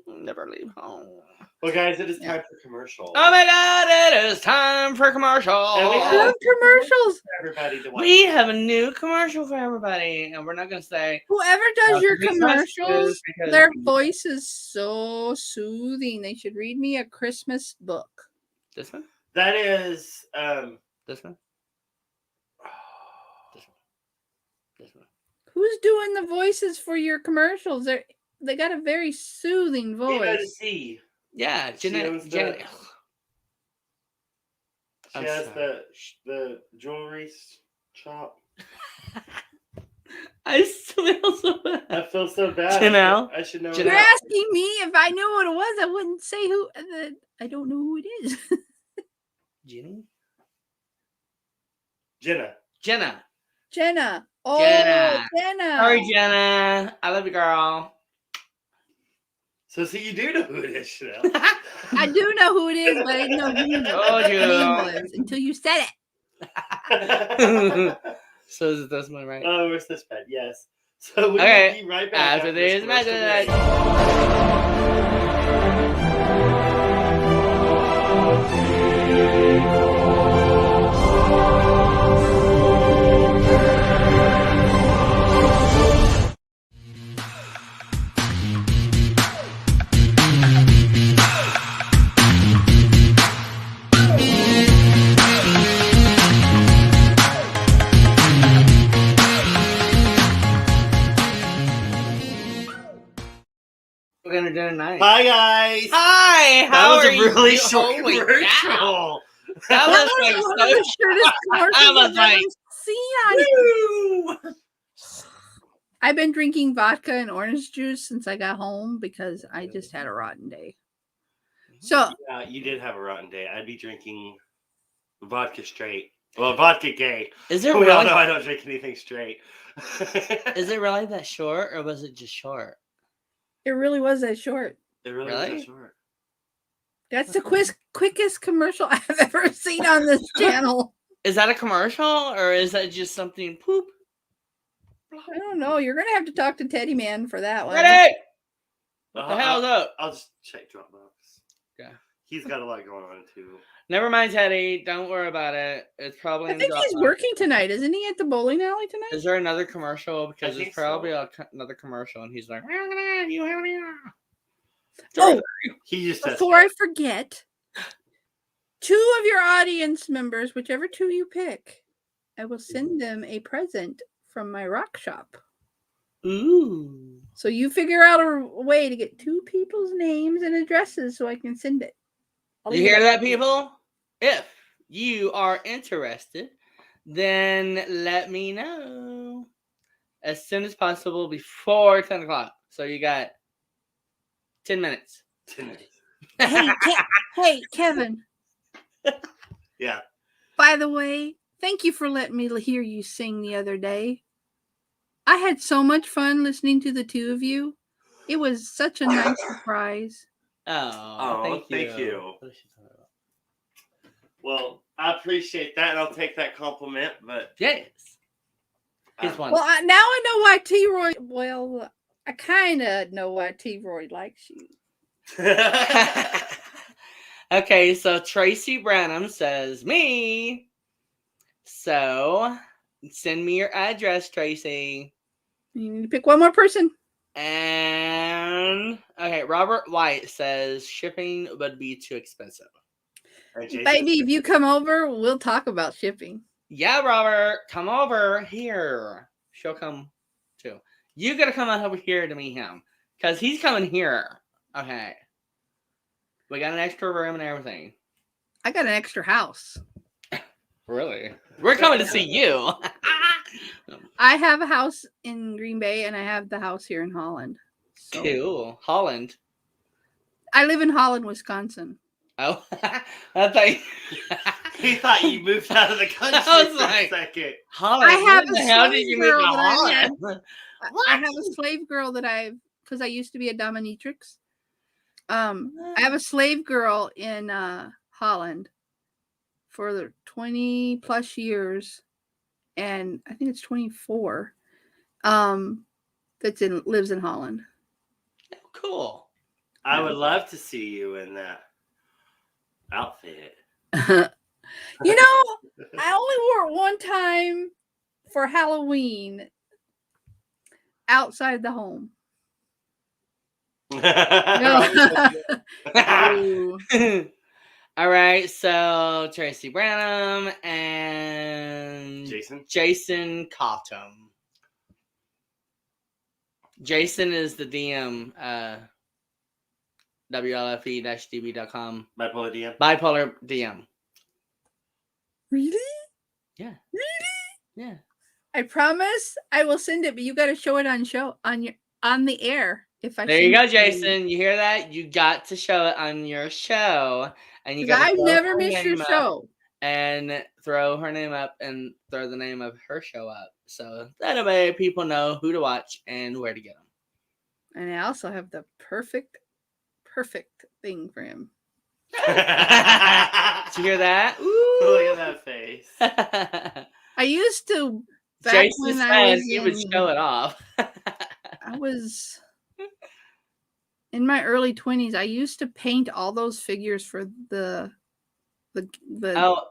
never leave home. Well, guys, it is time for commercial. Oh my god! It is time for commercial. And we I have love commercials. everybody to watch. We have a new commercial for everybody, and we're not gonna say Whoever does your Christmas commercials, is because- their voice is so soothing. They should read me a Christmas book. this one, That is this one, this one. Who's doing the voices for your commercials? They got a very soothing voice. C. Yeah, Janet. She Janet. She I'm has sorry. the jewelry shop. I feel so bad. I feel so bad. Janelle? I should know. You're Janelle. asking me if I knew what it was. I wouldn't say who. I don't know who it is. Jenny? Jenna. Jenna. Jenna. Oh, Jenna. Jenna. Sorry, Jenna. I love you, girl. So you do know who it is, Chanel. I do know who it is, but I didn't know who Oh, the name yeah. was until you said it. So is this one right? Oh, where's this pen? Yes. So we Okay. will be right back After this this commercial message. break. We're gonna do it tonight. Hi guys. Hi, That how was are a really you? short Holy cow. commercial. That was like One of the so. shortest commercials was I've like, ever seen on Woo! I've been drinking vodka and orange juice since I got home because I just had a rotten day. So Yeah, you did have a rotten day. I'd be drinking vodka straight. Well, vodka gay. Is it We all know really? I don't drink anything straight. Is it really that short, or was it just short? it really was that short. It really Really? is short. That's the quickest commercial I've ever seen on this channel. Is that a commercial, or is that just something poop? I don't know. You're gonna have to talk to Teddy Man for that one. Ready? What the hell's I'll, up? I'll just check Dropbox. Yeah. He's got a lot going on too. Never mind, Teddy. Don't worry about it. It's probably. I in the think he's Dropbox. working tonight, isn't he? At the bowling alley tonight. Is there another commercial? Because think there's probably so. another commercial, and he's like, "I'm gonna have you have me." Oh, He just has before I forget, 2 of your audience members, whichever 2 you pick, I will send them a present from my rock shop. Ooh. So you figure out a way to get 2 people's names and addresses so I can send it. I'll You leave it hear up that, to you. people? If you are interested, then let me know as soon as possible before 10 o'clock. So you got 10 minutes. 10 minutes. Hey, Kevin. Yeah. By the way, thank you for letting me hear you sing the other day. I had so much fun listening to the two of you. It was such a nice surprise. Oh, thank you. Well, I appreciate that, and I'll take that compliment. But yes, here's one. Well, now I know why T-Roy. Well, I kind of know why T-Roy likes you. Okay, so Tracy Branham says me. So send me your address, Tracy. You need to pick one more person. And okay, Robert White says shipping would be too expensive. Baby, if you come over, we'll talk about shipping. Yeah, Robert, come over here. She'll come too. You gotta come over here to meet him. Because he's coming here. Okay. We got an extra room and everything. I got an extra house. Really? We're coming to see you. I have a house in Green Bay and I have the house here in Holland. So. Cool. Holland. I live in Holland, Wisconsin. Oh, I thought he thought you moved out of the country for a second. Holland. I have a how did you move to Holland? I have a slave girl that because I used to be a dominatrix. I have a slave girl in Holland for the 20 plus years, and I think it's 24. Lives in Holland. Oh, cool. I would love to see you in that outfit. I only wore it one time for Halloween outside the home. All right, so Tracy Branham and Jason Cottom. Jason is the DM, WLFE-DB.com. Bipolar DM. Bipolar DM. Really? Yeah. Really? Yeah. I promise I will send it, but you got to show it on the air. There you go, Jason. You hear that? You got to show it on your show, and you got. I've never missed your show. And throw her name up and throw the name of her show up, so that way people know who to watch and where to get them. And I also have the perfect thing for him. Did you hear that? Ooh. Look at that face. I used to. Jason said he would show it off. I was in my early 20s. I used to paint all those figures for the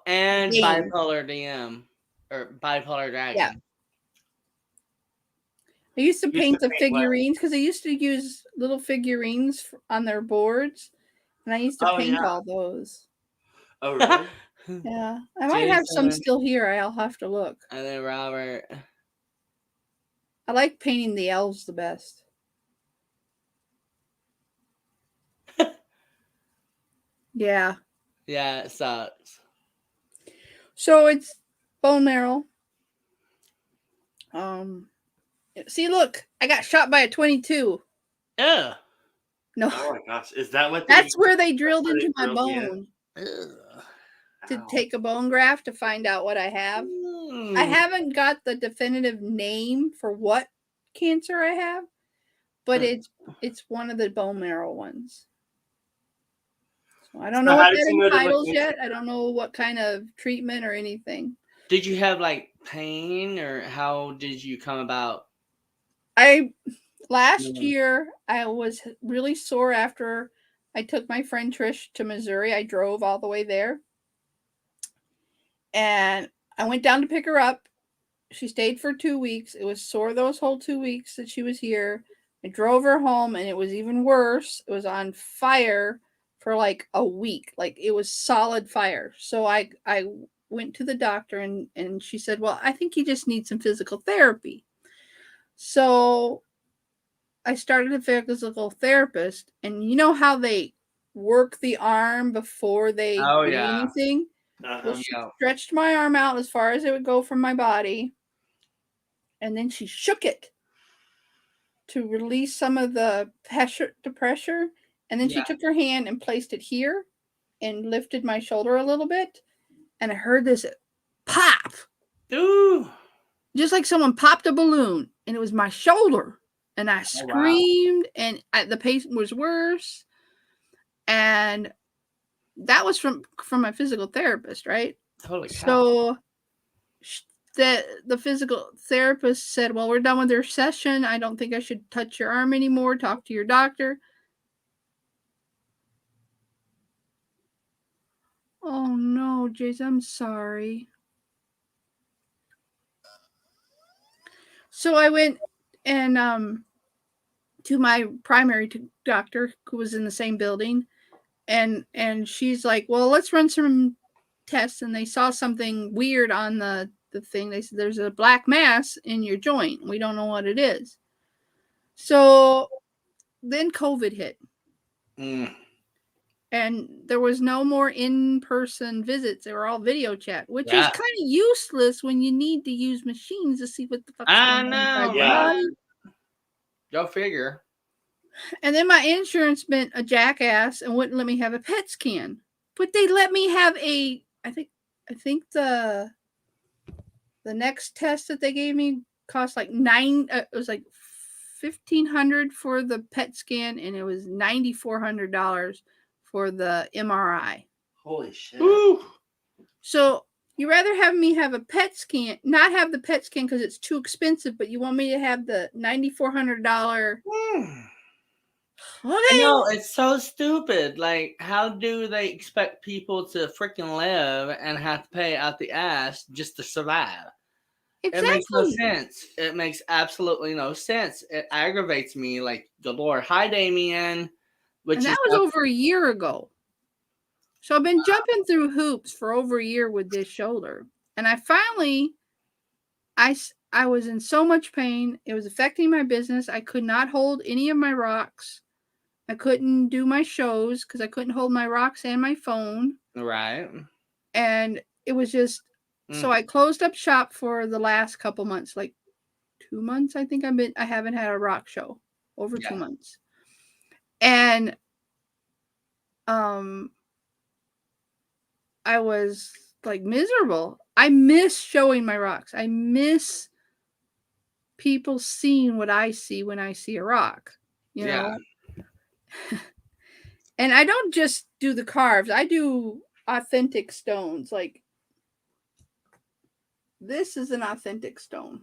and game. Bipolar DM or Bipolar Dragon. Yeah. I used to paint the figurines because I used to use little figurines on their boards, and I used to paint all those. Oh, really? Yeah, I might have some still here. I'll have to look. And then Robert. I like painting the elves the best. Yeah. Yeah, it sucks. So it's bone marrow. See, look, I got shot by a 22. Yeah. No. Oh my gosh, is that what? That's where they drilled into my bone to take a bone graft to find out what I have. I haven't got the definitive name for what cancer I have, but it's one of the bone marrow ones. So I don't know what that entitles yet. I don't know what kind of treatment or anything. Did you have like pain, or how did you come about? Last year I was really sore after I took my friend Trish to Missouri. I drove all the way there. And I went down to pick her up. She stayed for 2 weeks. It was sore those whole 2 weeks that she was here. I drove her home and it was even worse. It was on fire for like a week. Like it was solid fire. So I went to the doctor and she said, well, I think you just need some physical therapy. So I started a physical therapist, and you know how they work the arm before they do anything? Well, she stretched my arm out as far as it would go from my body, and then she shook it to release some of the pressure, And then she took her hand and placed it here and lifted my shoulder a little bit. And I heard this pop. Ooh. Just like someone popped a balloon. And it was my shoulder. And I screamed. And the pain was worse. And that was from my physical therapist, right? Holy cow. So the physical therapist said, well, we're done with your session. I don't think I should touch your arm anymore. Talk to your doctor. Oh, no, Jace, I'm sorry. So I went and to my primary doctor who was in the same building. And she's like, well, let's run some tests. And they saw something weird on the thing. They said, there's a black mass in your joint. We don't know what it is. So then COVID hit. And there was no more in-person visits. They were all video chat, which is kind of useless when you need to use machines to see what the fuck's going on. Yeah. Go figure. And then my insurance been a jackass and wouldn't let me have a PET scan. But they let me have I think the next test that they gave me cost like it was like $1,500 for the PET scan, and it was $9,400 for the MRI. Holy shit. Woo. So you rather have me have a PET scan, not have the PET scan because it's too expensive, but you want me to have the $9,400. I know, it's so stupid. Like, how do they expect people to freaking live and have to pay out the ass just to survive? Exactly. It makes no sense. It makes absolutely no sense. It aggravates me like the Lord. Hi, Damien. And that was over a year ago. So I've been jumping through hoops for over a year with this shoulder. And I finally, I was in so much pain. It was affecting my business. I could not hold any of my rocks. I couldn't do my shows because I couldn't hold my rocks and my phone. Right. And it was just, so I closed up shop for the last couple months, like 2 months. I think I haven't had a rock show over 2 months. And, I was like miserable. I miss showing my rocks. I miss people seeing what I see when I see a rock, you know? And I don't just do the carves. I do authentic stones. Like this is an authentic stone.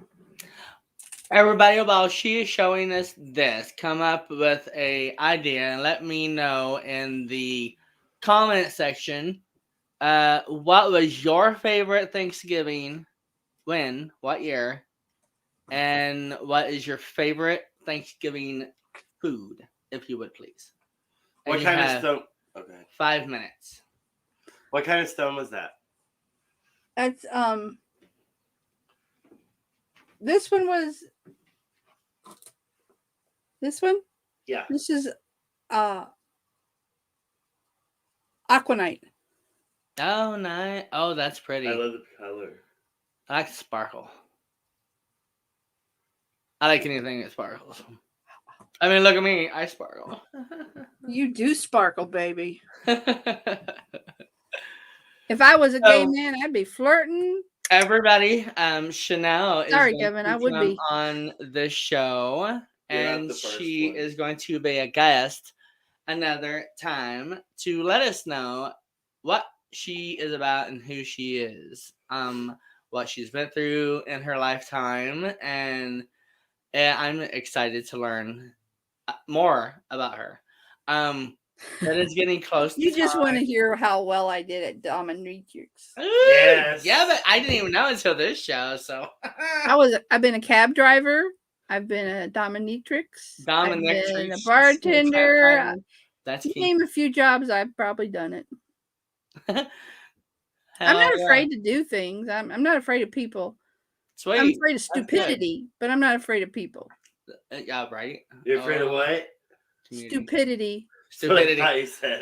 Everybody, while she is showing us this, come up with an idea and let me know in the comment section. What was your favorite Thanksgiving? When? What year? And what is your favorite Thanksgiving food, if you would please? What kind of stone? Okay. 5 minutes. What kind of stone was that? That's this one was this one? Yeah. This is aquanite. Oh, nice. Oh, that's pretty. I love the color. I like the sparkle. I like anything that sparkles. I mean, look at me. I sparkle. You do sparkle, baby. If I was a gay man, I'd be flirting. Everybody, Chanel is sorry, Kevin, I would be on this show, and she is going to be a guest another time to let us know what she is about and who she is, what she's been through in her lifetime, and I'm excited to learn more about her. That is getting close. You just want to hear how well I did at dominatrix. Yes. Yeah, but I didn't even know until this show. So I've been a cab driver. I've been a dominatrix. I've been a bartender. That's you name a few jobs, I've probably done it. I'm not afraid to do things. I'm not afraid of people. Sweet. I'm afraid of stupidity, but I'm not afraid of people. Yeah, right. You're afraid of what? Stupidity. Stupidity.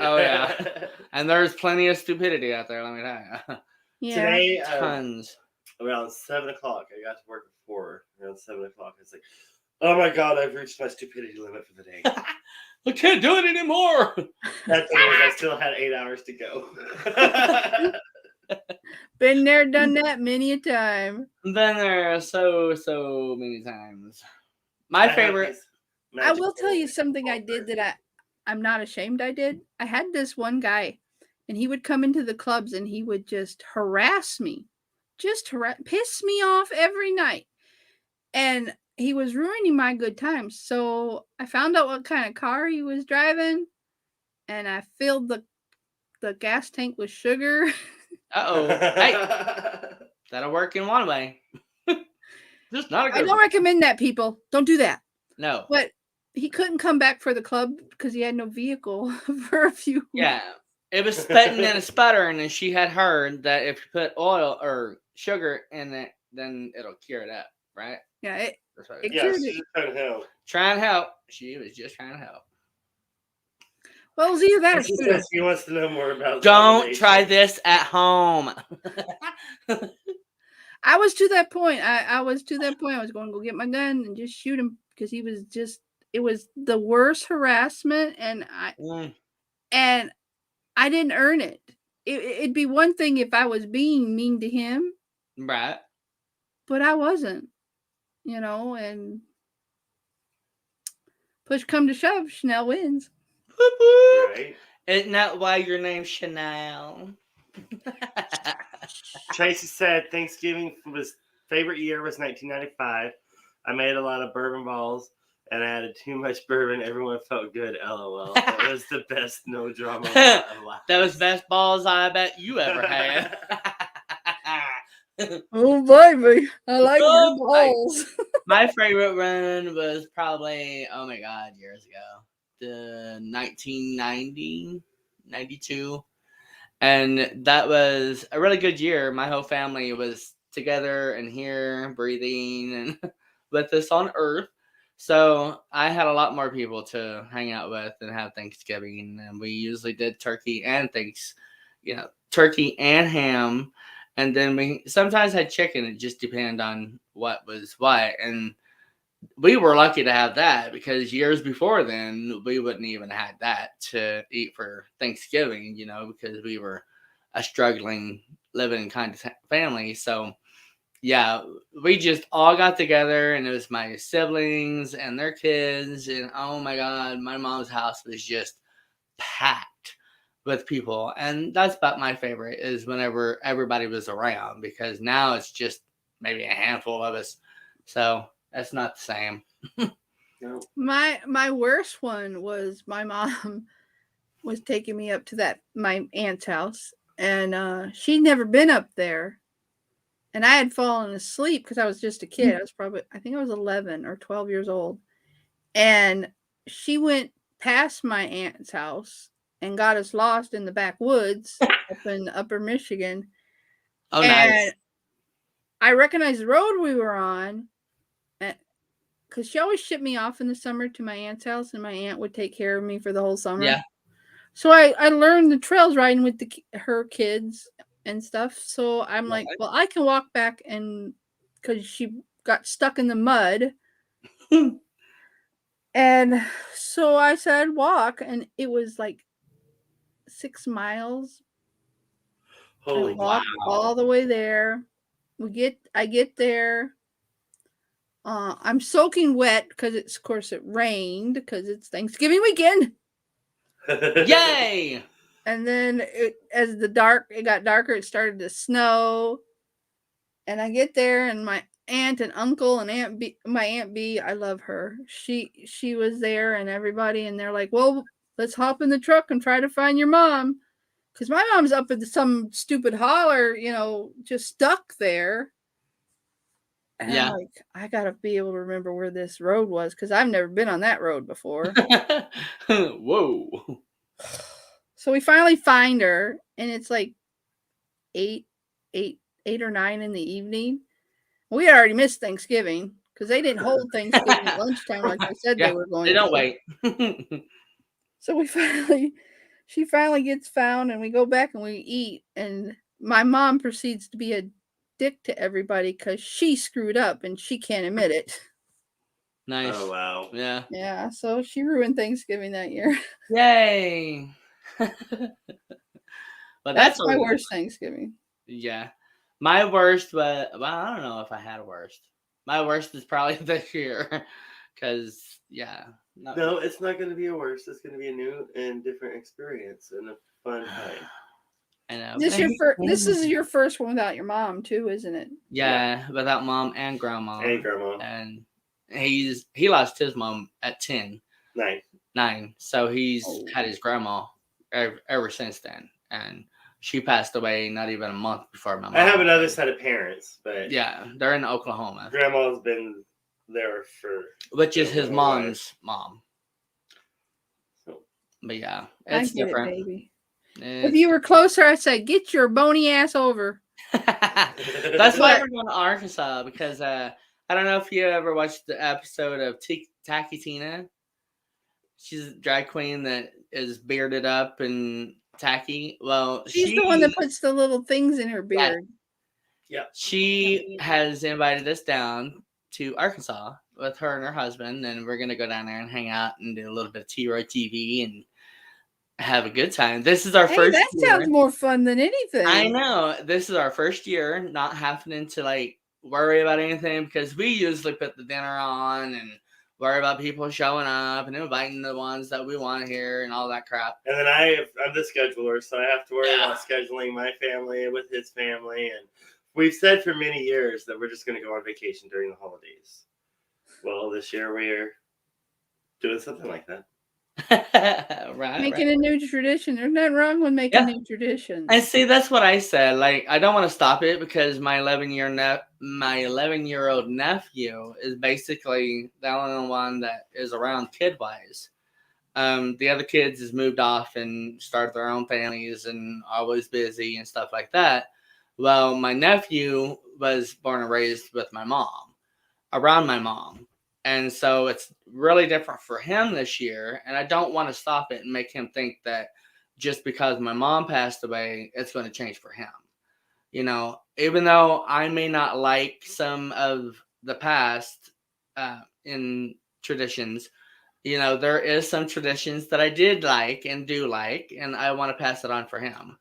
Oh yeah. And there's plenty of stupidity out there. Let me tell you. Yeah. Today, tons. Around 7 o'clock, I got to work at 4. Around 7 o'clock, it's like, oh my god, I've reached my stupidity limit for the day. I can't do it anymore. That's what it was. I still had 8 hours to go. Been there, done that many a time. Been there so many times. My favorite. I will tell you something I did that I'm not ashamed I did. I had this one guy, and he would come into the clubs and he would just harass me. Piss me off every night. And he was ruining my good times. So I found out what kind of car he was driving, and I filled the gas tank with sugar. Uh-oh. Hey, that'll work in one way. Just not a good I don't recommend that, people. Don't do that. No. But he couldn't come back for the club because he had no vehicle for a few. Yeah. It was spitting and sputtering, and she had heard that if you put oil or sugar in it, then it'll cure it up, right? Yeah, it cured it. Trying to help. Trying to help. She was just trying to help. Well, it was either that or she says he wants to know more about. Don't try this at home. I was to that point. I was to that point. I was going to go get my gun and just shoot him because he was just. It was the worst harassment, and I didn't earn it. It'd be one thing if I was being mean to him, right? But I wasn't, and push come to shove, Chanel wins. Right? Isn't that why your name's Chanel? Tracy said Thanksgiving favorite year was 1995. I made a lot of bourbon balls and I added too much bourbon. Everyone felt good. LOL. That was the best no drama of life. That was best balls I bet you ever had. Oh baby, I like your balls. My favorite run was probably years ago, the 1990, 92. And that was a really good year. My whole family was together and here, breathing and with us on Earth. So I had a lot more people to hang out with and have Thanksgiving. And we usually did turkey and turkey and ham. And then we sometimes had chicken. It just depended on what was what. And we were lucky to have that because years before then, we wouldn't even had that to eat for Thanksgiving, because we were a struggling, living kind of family. So, yeah, we just all got together and it was my siblings and their kids. And oh my God, my mom's house was just packed with people. And that's about my favorite is whenever everybody was around because now it's just maybe a handful of us. So, that's not the same. No. My worst one was my mom was taking me up to my aunt's house, and she'd never been up there, and I had fallen asleep because I was just a kid. I think I was 11 or 12 years old, and she went past my aunt's house and got us lost in the backwoods up in Upper Michigan. Oh, nice. I recognized the road we were on. Because she always shipped me off in the summer to my aunt's house, and my aunt would take care of me for the whole summer. Yeah. So I learned the trails riding with her kids and stuff. So I'm like, well, I can walk back, and because she got stuck in the mud. And so I said walk, and it was like 6 miles. Holy wow. All the way there. I get there. I'm soaking wet because of course it rained because it's Thanksgiving weekend. Yay! And then it got darker, it started to snow. And I get there and my aunt and uncle and my Aunt B, I love her. She was there and everybody, and they're like, well, let's hop in the truck and try to find your mom. Because my mom's up at some stupid holler, just stuck there. And yeah. I'm like, I gotta be able to remember where this road was because I've never been on that road before. Whoa. So we finally find her, and it's like 8 or 9 in the evening. We had already missed Thanksgiving because they didn't hold Thanksgiving at lunchtime like they said they were going to. They don't wait. So she finally gets found, and we go back and we eat, and my mom proceeds to be a dick to everybody because she screwed up and she can't admit it. Nice. Oh wow. Yeah. Yeah, so she ruined Thanksgiving that year. Yay. But That's my always worst Thanksgiving. Yeah. My worst, but well, I don't know if I had a worst. My worst is probably this year, because No, it's not going to be a worse. It's going to be a new and different experience and a fun time. I know. This is your first one without your mom too, isn't it? Yeah, without mom and grandma. And grandma. And he lost his mom at 10. 9. So he's had his grandma ever since then. And she passed away not even a month before my mom. I have another set of parents, but yeah, they're in Oklahoma. Grandma's been there for, which is his mom's mom. So, but yeah, it's different. It, baby. If you were closer, I'd say get your bony ass over. That's why we're going to Arkansas, because I don't know if you ever watched the episode of Tacky Tina. She's a drag queen that is bearded up and tacky. Well, she's the one that puts the little things in her beard. Yeah. She has invited us down to Arkansas with her and her husband, and we're going to go down there and hang out and do a little bit of T-Roy TV and have a good time. This is our first year. That sounds more fun than anything. I know. This is our first year not having to like worry about anything, because we usually put the dinner on and worry about people showing up and inviting the ones that we want here and all that crap. And then I'm the scheduler, so I have to worry about scheduling my family with his family. And we've said for many years that we're just going to go on vacation during the holidays. Well, this year we're doing something like that. Making a new tradition. There's nothing wrong with making new traditions. And see, that's what I said. Like, I don't want to stop it, because my 11-year-old nephew is basically the only one that is around kid-wise. The other kids has moved off and started their own families and always busy and stuff like that. Well, my nephew was born and raised with my mom, around my mom. And so it's really different for him this year. And I don't want to stop it and make him think that just because my mom passed away, it's going to change for him. You know, even though I may not like some of the past in traditions, you know, there is some traditions that I did like and do like, and I want to pass it on for him.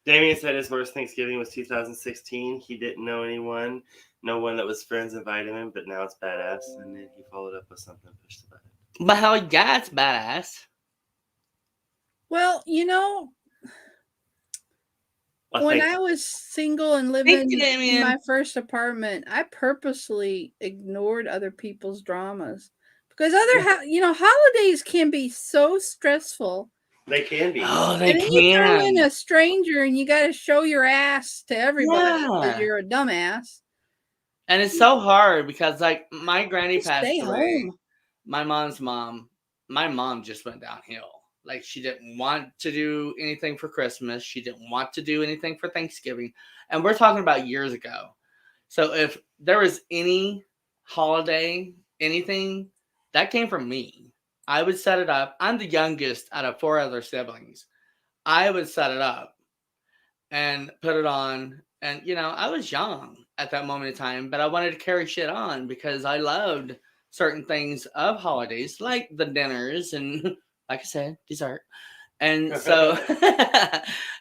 Damien said his worst Thanksgiving was 2016. He didn't know anyone. No one that was friends invited him, but now it's badass. And then he followed up with something pushed about it. But how it's badass? Well, you know, when I was single and living in my first apartment, I purposely ignored other people's dramas, because holidays can be so stressful. They can be. Oh, they can. And then you throw in a stranger and you got to show your ass to everybody because you're a dumbass. And it's so hard, because like my granny passed away. Home. My mom just went downhill. Like, she didn't want to do anything for Christmas. She didn't want to do anything for Thanksgiving. And we're talking about years ago. So if there was any holiday, anything, that came from me. I would set it up. I'm the youngest out of 4 other siblings. I would set it up and put it on. And, you know, I was young at that moment in time, but I wanted to carry shit on because I loved certain things of holidays, like the dinners and, like I said, dessert. And so,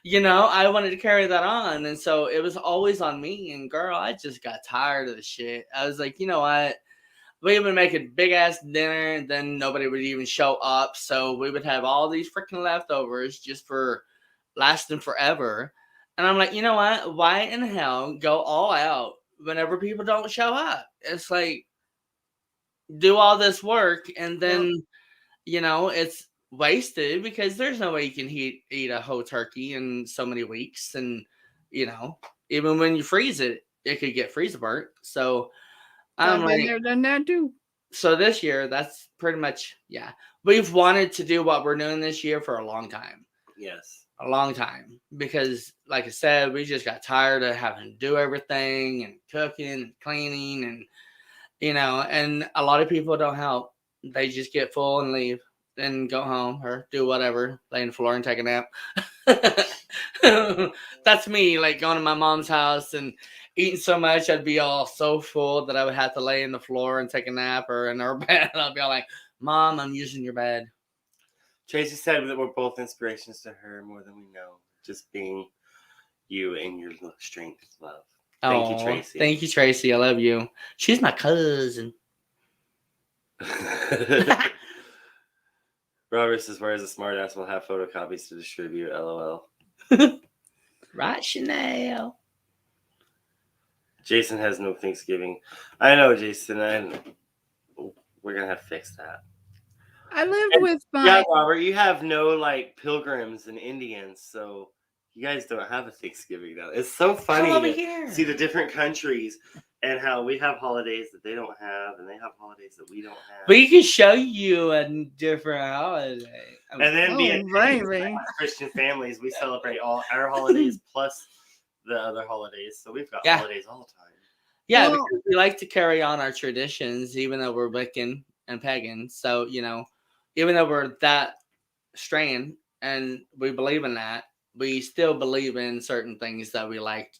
you know, I wanted to carry that on. And so it was always on me. And girl, I just got tired of the shit. I was like, you know what? We would make a big ass dinner and then nobody would even show up. So we would have all these freaking leftovers just for lasting forever. And I'm like, you know what? Why in hell go all out whenever people don't show up? It's like, do all this work and then, you know, it's wasted because there's no way you can eat a whole turkey in so many weeks. And, you know, even when you freeze it, it could get freeze burnt. So I'm like, been there, done that too. So this year, that's pretty much, yeah. We've wanted to do what we're doing this year for a long time. Yes. A long time. Because, like I said, we just got tired of having to do everything and cooking and cleaning and, you know, and a lot of people don't help. They just get full and leave and go home or do whatever, lay on the floor and take a nap. That's me, like going to my mom's house and eating so much I'd be all so full that I would have to lay in the floor and take a nap or in her bed. I'd be all like, Mom, I'm using your bed. Tracy said that we're both inspirations to her more than we know. Just being you and your strength, love. Thank you, Tracy. Thank you, Tracy. I love you. She's my cousin. Robert says, whereas a smart ass will have photocopies to distribute, LOL. Right, Chanel. Jason has no Thanksgiving. I know, Jason. We're going to have to fix that. I lived with my... Yeah, Robert, you have no, like, pilgrims and Indians, so you guys don't have a Thanksgiving now. It's so funny to see the different countries and how we have holidays that they don't have, and they have holidays that we don't have. We can show you a different holiday. And then being Christian families, we celebrate all our holidays plus the other holidays. So we've got holidays all the time. Yeah, because we like to carry on our traditions, even though we're Wiccan and pagan. So, you know, even though we're that strain and we believe in that, we still believe in certain things that we liked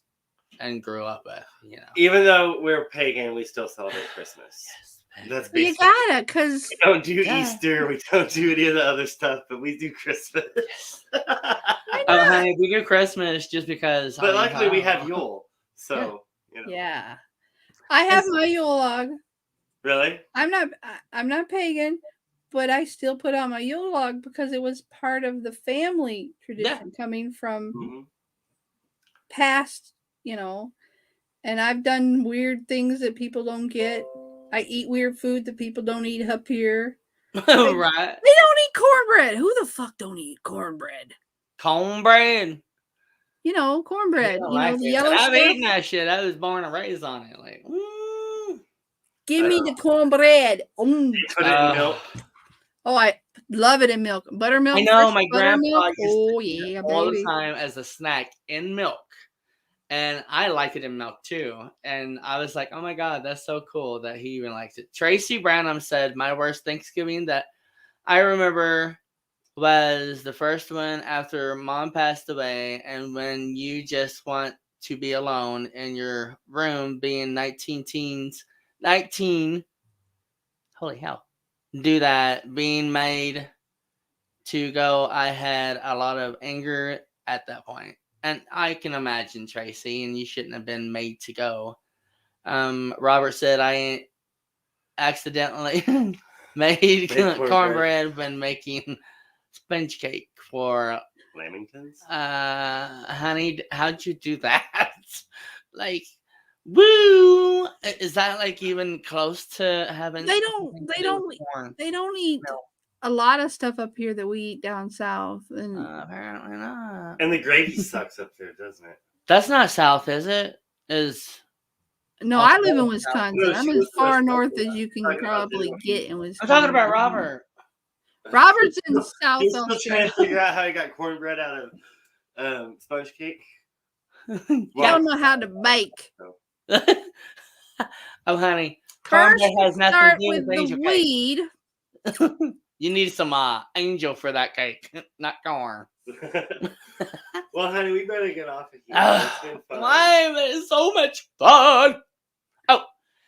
and grew up with, you know. Even though we're pagan, we still celebrate Christmas. Yes. That's you gotta, because we don't do Easter, we don't do any of the other stuff, but we do Christmas. Honey, we do Christmas just because. But luckily, we have Yule, so you know. Yeah, I have my Yule log. Really? I'm not pagan, but I still put on my Yule log because it was part of the family tradition coming from past, you know. And I've done weird things that people don't get. I eat weird food that people don't eat up here. Right. They don't eat cornbread. Who the fuck don't eat cornbread? Cornbread. You know, cornbread. You know, the yellow I've stuff. eaten that shit. I was born and raised on it. Like, give me the cornbread. Put it in milk. Oh, I love it in milk. Buttermilk. I know my grandpa used to eat it all the time as a snack in milk. And I like it in milk too. And I was like, oh my God, that's so cool that he even likes it. Tracy Branham said, my worst Thanksgiving that I remember was the first one after Mom passed away. And when you just want to be alone in your room being 19, holy hell, do that, being made to go. I had a lot of anger at that point. And I can imagine, Tracy, and you shouldn't have been made to go. Robert said I accidentally made cornbread when making sponge cake for Lamingtons. Honey, how'd you do that? Like, woo! Is that like even close to having? They don't eat a lot of stuff up here that we eat down south, and apparently not. And the gravy sucks up there, doesn't it? That's not south, is it? No, I live in Wisconsin. I'm as far north as you can probably get in Wisconsin. I'm talking about Robert. Robert's in South. He's still trying to figure out how he got cornbread out of sponge cake. I don't know how to bake. Oh, honey. First, has nothing start to do with with the weed. You need some angel for that cake, not corn. Well, honey, we better get off of here. It's been fun. Why? It's so much fun. Oh,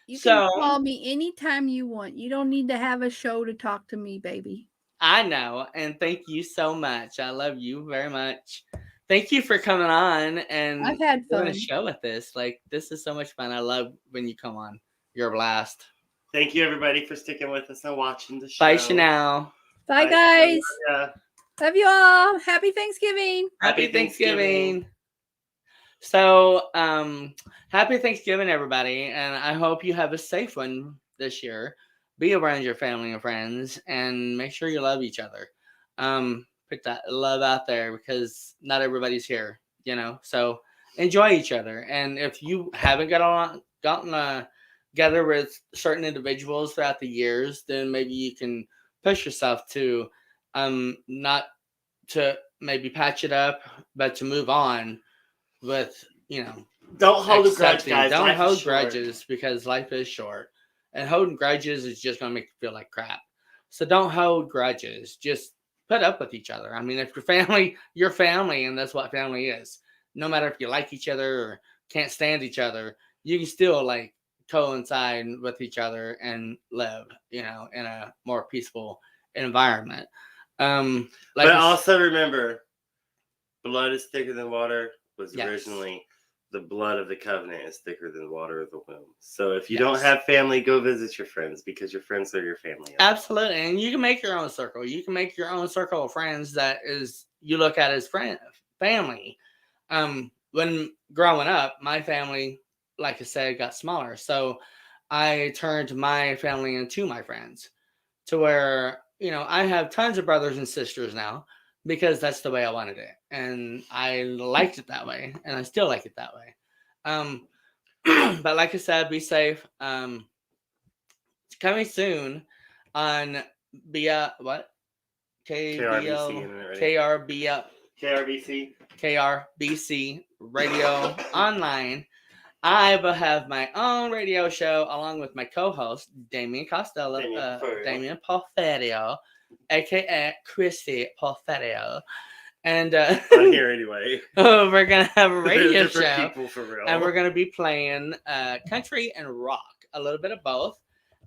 you can call me anytime you want. You don't need to have a show to talk to me, baby. I know, and thank you so much. I love you very much. Thank you for coming on and I've had fun doing a show with this. Like, this is so much fun. I love when you come on. You're a blast. Thank you, everybody, for sticking with us and watching the show. Bye, Chanel. Bye, guys. Love you all. Happy Thanksgiving. Happy Thanksgiving. So, happy Thanksgiving, everybody. And I hope you have a safe one this year. Be around your family and friends and make sure you love each other. Put that love out there because not everybody's here, you know. So enjoy each other. And if you haven't gotten together with certain individuals throughout the years, then maybe you can push yourself to not to maybe patch it up, but to move on with, you know. Don't hold a grudge, guys. Don't hold grudges because life is short. And holding grudges is just going to make you feel like crap. So don't hold grudges. Just put up with each other. I mean, if your family, and that's what family is. No matter if you like each other or can't stand each other, you can still like coincide with each other and live, in a more peaceful environment. But also remember, blood is thicker than water was originally the blood of the covenant is thicker than the water of the womb. So if you don't have family, go visit your friends because your friends are your family. Absolutely. And you can make your own circle. You can make your own circle of friends that is you look at as family. When growing up, my family, like I said, got smaller. So I turned my family into my friends to where, I have tons of brothers and sisters now because that's the way I wanted it. And I liked it that way. And I still like it that way. But like I said, be safe. It's coming soon on what? KRBC Radio Online. I will have my own radio show along with my co-host Damien Costello, Damien Porfirio, aka Christy Porfirio, and I'm here anyway. We're gonna have a radio show, people for real. and we're gonna be playing country and rock, a little bit of both.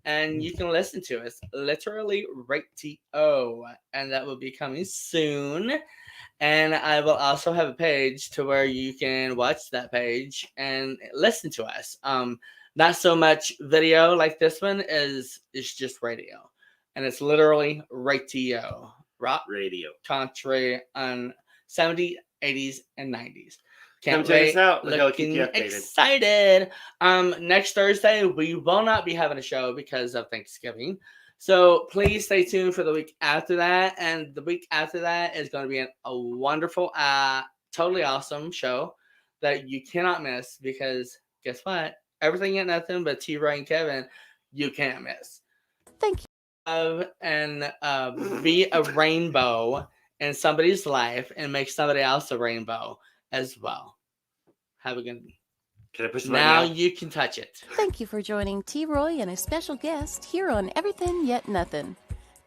And you can listen to us literally radio, and that will be coming soon. And I will also have a page to where you can watch that page and listen to us. Not so much video like this one it's just radio, and it's literally radio, rock, radio, country on 70s, 80s, and 90s. Can't wait. Looking excited. Next Thursday, we will not be having a show because of Thanksgiving. So please stay tuned for the week after that. And the week after that is going to be a wonderful, totally awesome show that you cannot miss because guess what? Everything ain't nothing but T-Roy and Kevin, you can't miss. Thank you. And be a rainbow in somebody's life and make somebody else a rainbow as well. Have a good. Can I push the now? Now you can touch it. Thank you for joining T-Roy and a special guest here on Everythin Yet Nothin.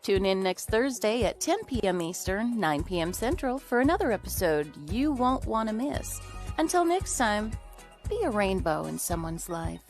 Tune in next Thursday at 10 p.m. Eastern, 9 p.m. Central for another episode you won't want to miss. Until next time, be a rainbow in someone's life.